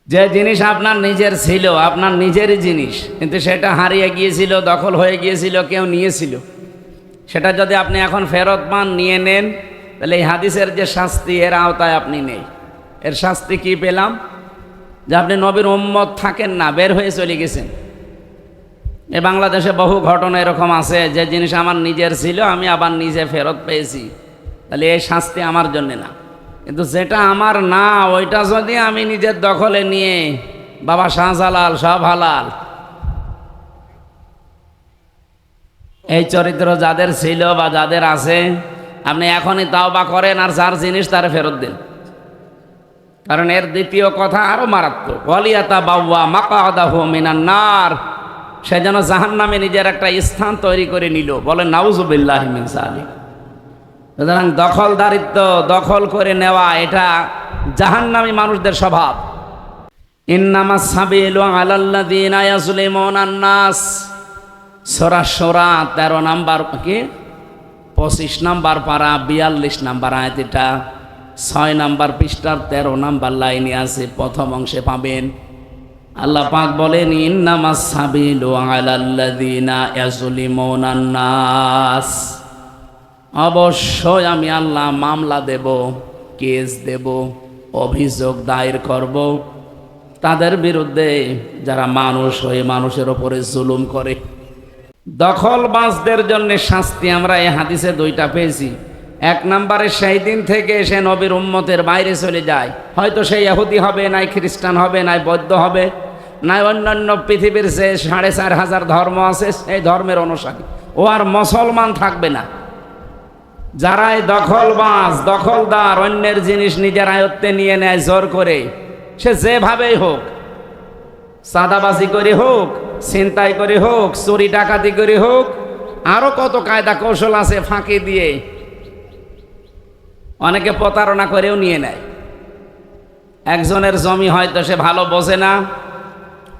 যে জিনিস আপনার নিজের ছিল, আপনার নিজেরই জিনিস, কিন্তু সেটা হারিয়ে গিয়েছিল, দখল হয়ে গিয়েছিল, কেউ নিয়েছিল, সেটা যদি আপনি এখন ফেরত পান, নিয়ে নেন, তাহলে এই হাদিসের যে শাস্তি, এর আওতায় আপনি নেই। এর শাস্তি কি পেলাম? যে আপনি নবীর উম্মত থাকেন না, বের হয়ে চলে গেছেন। এ বাংলাদেশে বহু ঘটনা এরকম আছে, যে জিনিস আমার নিজের ছিল, আমি আবার নিজে ফেরত পেয়েছি, তাহলে এই শাস্তি আমার জন্যে না। কিন্তু যেটা আমার না, ওইটা যদি আমি নিজের দখলে নিয়ে, বাবা শাহজালাল সব হালাল, এই চরিত্র যাদের ছিল বা যাদের আছে, আপনি এখনই তাওবা করেন আর যার জিনিস তার ফেরত দিন। কারণ এর দ্বিতীয় কথা আরো মারাত্মক, ওয়ালিয়াতা বাওয়া মাকাদাহু মিনান নার, সে যেন জাহান্নামে নিজের একটা স্থান তৈরি করে নিল। বলেন নাউজুবিল্লাহি মিন যালিক। সুতরাং দখলদারিত্ব, দখল করে নেওয়া, এটা জাহান্নামী মানুষদের স্বভাব। ইন্নামাস সাবিলু আলাল্লাযিনা ইয়াজলিমুনান নাস, সূরা সূরা 13 নাম্বার কি 25 নাম্বার পারা 42 নাম্বার আয়াত, এটা 6 নাম্বার পৃষ্ঠার 13 নাম্বার লাইনে আছে, প্রথম অংশে পাবেন। আল্লাহ পাক বলেন, ইন্নামাস সাবিলু আলাল্লাযিনা ইয়াজলিমুনান নাস, অবশ্যই আমি আল্লাহ মামলা দেব, কেস দেব, অভিযোগ দায়ের করব তাদের বিরুদ্ধে যারা মানুষ হয়ে মানুষের ওপরে জুলুম করে। দখলবাজদের জন্য শাস্তি আমরা এই হাদিসে দুইটা পেয়েছি। এক নম্বরে, সেই দিন থেকে সে নবীর উম্মতের বাইরে চলে যায়, হয়তো সে ইহুদি হবে, নাই খ্রিস্টান হবে, নাই বৌদ্ধ হবে, নাই অন্যান্য পৃথিবীর যে 4500 ধর্ম আছে সেই ধর্মের অনুসারী, ও আর মুসলমান থাকবে না। যারা এই দখলবাজ, দখলদার, অন্যের জিনিস নিজের আয়ত্তে নিয়ে নেয় জোর করে, সে যেভাবেই হোক, চাঁদাবাজি করে হোক, ছিনতাই করে হোক, চুরি ডাকাতি করে হোক, আরো কত কায়দা কৌশল আছে ফাঁকি দিয়ে, অনেকে প্রতারণা করেও নিয়ে নেয়। একজনের জমি হয়তো সে ভালো বোঝে না,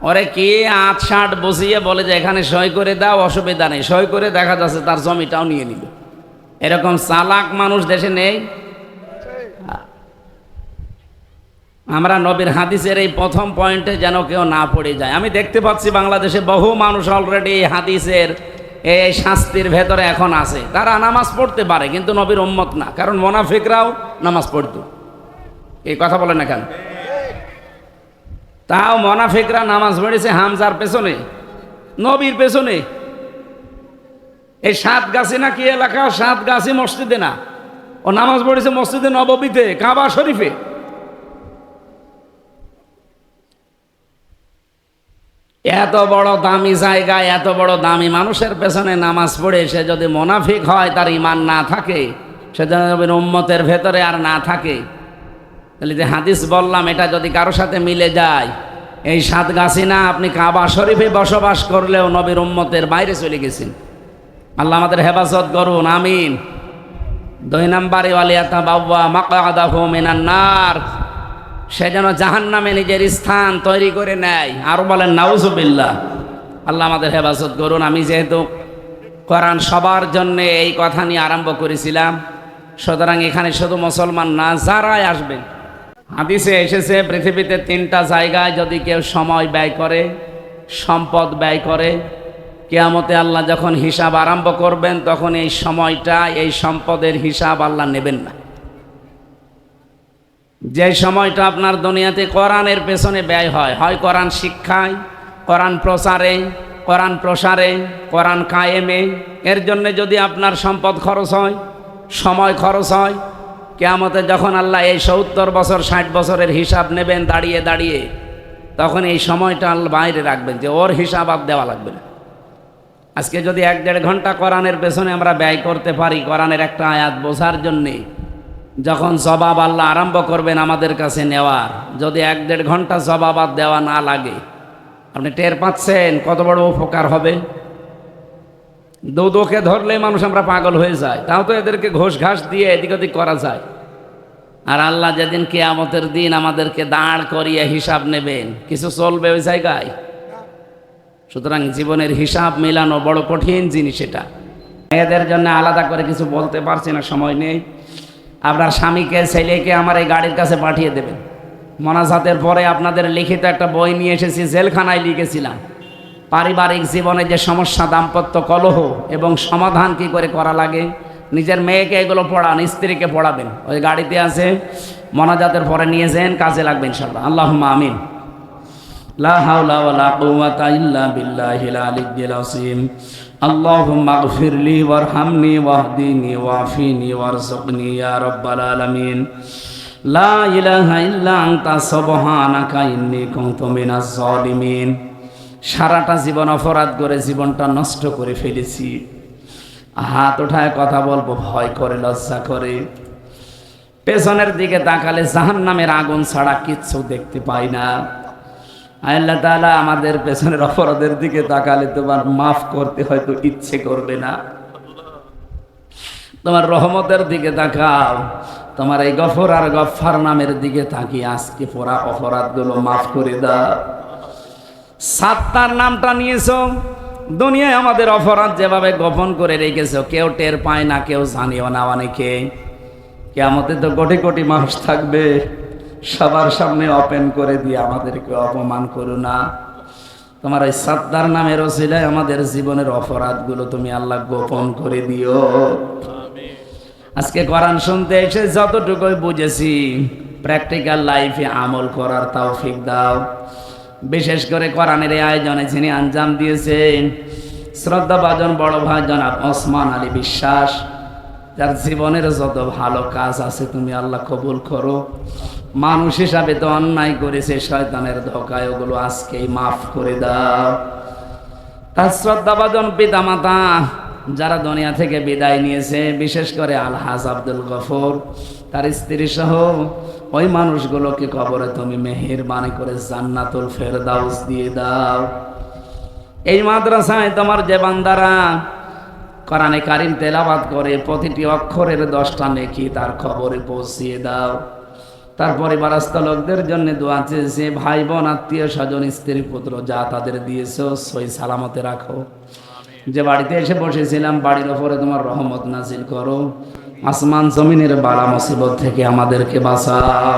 ওরে কি 8-60 বসিয়ে বলে যে এখানে সই করে দাও, অসুবিধা নেই, সই করে দেখা যাচ্ছে তার জমিটাও নিয়ে নিল। এরকম চালাক মানুষ দেশে নেই? আমরা নবীর হাদিসের এই প্রথম পয়েন্টে যেন কেউ না পড়ে যায়। আমি দেখতে পাচ্ছি বাংলাদেশে বহু মানুষ অলরেডি এই হাদিসের এই শাস্তির ভেতরে এখন আছে। তারা নামাজ পড়তে পারে কিন্তু নবীর উম্মত না, কারণ মুনাফিকরাও নামাজ পড়তো। এই কথা বলে না কেন? তাও মুনাফিকরা নামাজ পড়েছে হামজার পেছনে, নবীর পেছনে। এই সাতগাছি না কি এলাকা, সাতগাছি মসজিদে না, ও নামাজ পড়েছে মসজিদে নববীতে, কাবা শরীফে। এত বড় দামি জায়গায়, এত বড় দামি মানুষের পেছনে নামাজ পড়ে সে যদি মুনাফিক হয়, তার ঈমান না থাকে, সে যদি উম্মতের ভেতরে আর না থাকে, তাহলে যে হাদিস বললাম এটা যদি কারোর সাথে মিলে যায়, এই সাতগাছি না, আপনি কাবা শরীফে বসবাস করলেও নবীর উম্মতের বাইরে চলে গেছেন। আল্লাহ আমাদের হেফাজত করুন, আমিন। 2 নম্বরে, ওয়ালিয়াতা বাওয়া মাকাদাহু মিনান নার, সে যেন জাহান্নামে নিজের স্থান তৈরি করে নেয়। আরো বলেন নাউজুবিল্লাহ। আল্লাহ আমাদের হেফাজত করুন। আমি যেহেতু কোরআন সবার জন্য এই কথা নিয়ে আরম্ভ করেছিলাম, সুতরাং এখানে শুধু মুসলমান না, যারাই আসবেন, হাদিসে এসেছে পৃথিবীতে 3টা জায়গায় যদি কেউ সময় ব্যয় করে, সম্পদ ব্যয় করে, কিয়ামতে আল্লাহ যখন হিসাব আরম্ভ করবেন, তখন এই সময়টা, এই সম্পদের হিসাব আল্লাহ নেবেন না। যে সময়টা আপনার দুনিয়াতে কোরআনের পেছনে ব্যয় হয়, হয় কোরআন শিক্ষায়, কোরআন প্রচারে, কোরআন প্রসারে, কোরআন কায়েমে, এর জন্য যদি আপনার সম্পদ খরচ হয়, সময় খরচ হয়, কিয়ামতে যখন আল্লাহ এই 70 বছর 60 বছরের হিসাব নেবেন দাঁড়িয়ে দাঁড়িয়ে, তখন এই সময়টা আল্লাহ বাইরে রাখবেন যে ওর হিসাব আর দেওয়া লাগবে না। আজকে যদি 1-1.5 ঘন্টা কোরআনের পেছনে আমরা ব্যয় করতে পারি কোরআনের একটা আয়াত বোঝার জন্যে, যখন জবাব আল্লাহ আরম্ভ করবেন আমাদের কাছে নেওয়ার, যদি 1-1.5 ঘন্টা জবাব আর দেওয়া না লাগে, আপনি টের পাচ্ছেন কত বড় উপকার হবে। দুদকে ধরলে মানুষ আমরা পাগল হয়ে যায়, তাও তো এদেরকে ঘোষ ঘাস দিয়ে এদিক ওদিক করা যায়। আর আল্লাহ যেদিন কিয়ামতের দিন আমাদেরকে দাঁড় করিয়ে হিসাব নেবেন, কিছু চলবে ওই জায়গায়? সুতরাং জীবনের হিসাব মেলানো বড় কঠিন জিনিস। এটা মেয়েদের জন্য আলাদা করে কিছু বলতে পারছি না, সময় নেই। আপনার স্বামীকে ছেলেকে আমার এই গাড়ির কাছে পাঠিয়ে দেবেন। মোনাজাতের পরে আপনাদের লিখিত একটা বই নিয়ে এসেছি, জেলখানায় লিখেছিলাম পারিবারিক জীবনে যে সমস্যা, দাম্পত্য কলহ এবং সমাধান কি করে করা লাগে। নিজের মেয়েকে এগুলো পড়ান, স্ত্রীকে পড়াবেন, ওই গাড়িতে আছে। মোনাজাতের পরে নিয়ে যান, কাজে লাগবে ইনশাআল্লাহ। আল্লাহুম্মা আমিন। লা হাওলা ওয়ালা কুওয়াতা ইল্লা বিল্লাহিল আলিয়্যিল আযীম। আল্লাহুম্মা গফিরলি ওয়ারহামনি ওয়াহদিনি ওয়াফিনি ওয়ারযুকনি ইয়া রাব্বাল আলামিন। লা ইলাহা ইল্লা আনতা সুবহানাকা ইন্নী কুনতু মিনাজ জালিমিন। সারাটা জীবন অপরাধ করে জীবনটা নষ্ট করে ফেলেছি। হাত ওঠায় কথা বলবো ভয় করে, লজ্জা করে। পেছনের দিকে তাকালে জাহান্নামের আগুন ছাড়া কিচ্ছু দেখতে পাই না। আল্লাহ তাআলা আমাদের পেছনের অপরাধের দিকে তাকালে তোমার মাফ করতে হয়তো ইচ্ছে করবে না। তোমার রহমতের দিকে তাকাও, তোমার এই গফর আর গফফার নামের দিকে তাকিয়ে আজকে পুরা অপরাধগুলো মাফ করে দাও। সাত্তার নামটা নিয়েছো, দুনিয়ায় আমাদের অপরাধ যেভাবে গোপন করে রেখেছো, কেউ টের পায় না, কেউ জানিও না। অনেকে কিয়ামতে তো কোটি কোটি মানুষ থাকবে, সবার সামনে ওপেন করে দিয়ে আমাদেরকে অপমান করো না। তোমার এই সাত্তার নামের ওসিলায় আমাদের জীবনের অপরাধগুলো তুমি আল্লাহ গোপন করে দিও। আজকে কোরআন শুনতে এসে যতটুকুই বুঝেছি, প্র্যাকটিক্যাল লাইফে আমল করার তৌফিক দাও। বিশেষ করে কোরআনের এই আয়োজনে যিনি আঞ্জাম দিয়েছেন, শ্রদ্ধাভাজন বড় ভাই জনাব ওসমান আলী বিশ্বাস, যার জীবনের যত ভালো কাজ আছে তুমি আল্লাহ কবুল করো। মানুষ হিসাবে তো অন্যায় করেছে, শয়তানের ধোকায়, ওগুলো আজকেই মাফ করে দাও। তার শ্রদ্ধাভাজন পিতা মাতা যারা দুনিয়া থেকে বিদায় নিয়েছে, বিশেষ করে আলহাজ আব্দুল গফর, তার স্ত্রী সহ ওই মানুষগুলোকে কবরে তুমি মেহেরবানি করে জান্নাতুল ফেরদাউস দিয়ে দাও। এই মাদ্রাসায় তোমার যে বান্দারা কোরআনে কারিম তেলাওয়াত করে, প্রতিটি অক্ষরের 10টা নেকি তার খবরে পৌঁছিয়ে দাও। তার পরিবারস্থ লোকদের জন্য দোয়া চেয়েছে, ভাই বোন আত্মীয় স্বজন স্ত্রী পুত্র যা তাদের দিয়েছো সই সালামতে রাখো। যে বাড়িতে এসে বসেছিলাম, বাড়ির ওপরে তোমার রহমত নাজিল করো। আসমান জমিনের বালা মুসিবত থেকে আমাদেরকে বাঁচাও।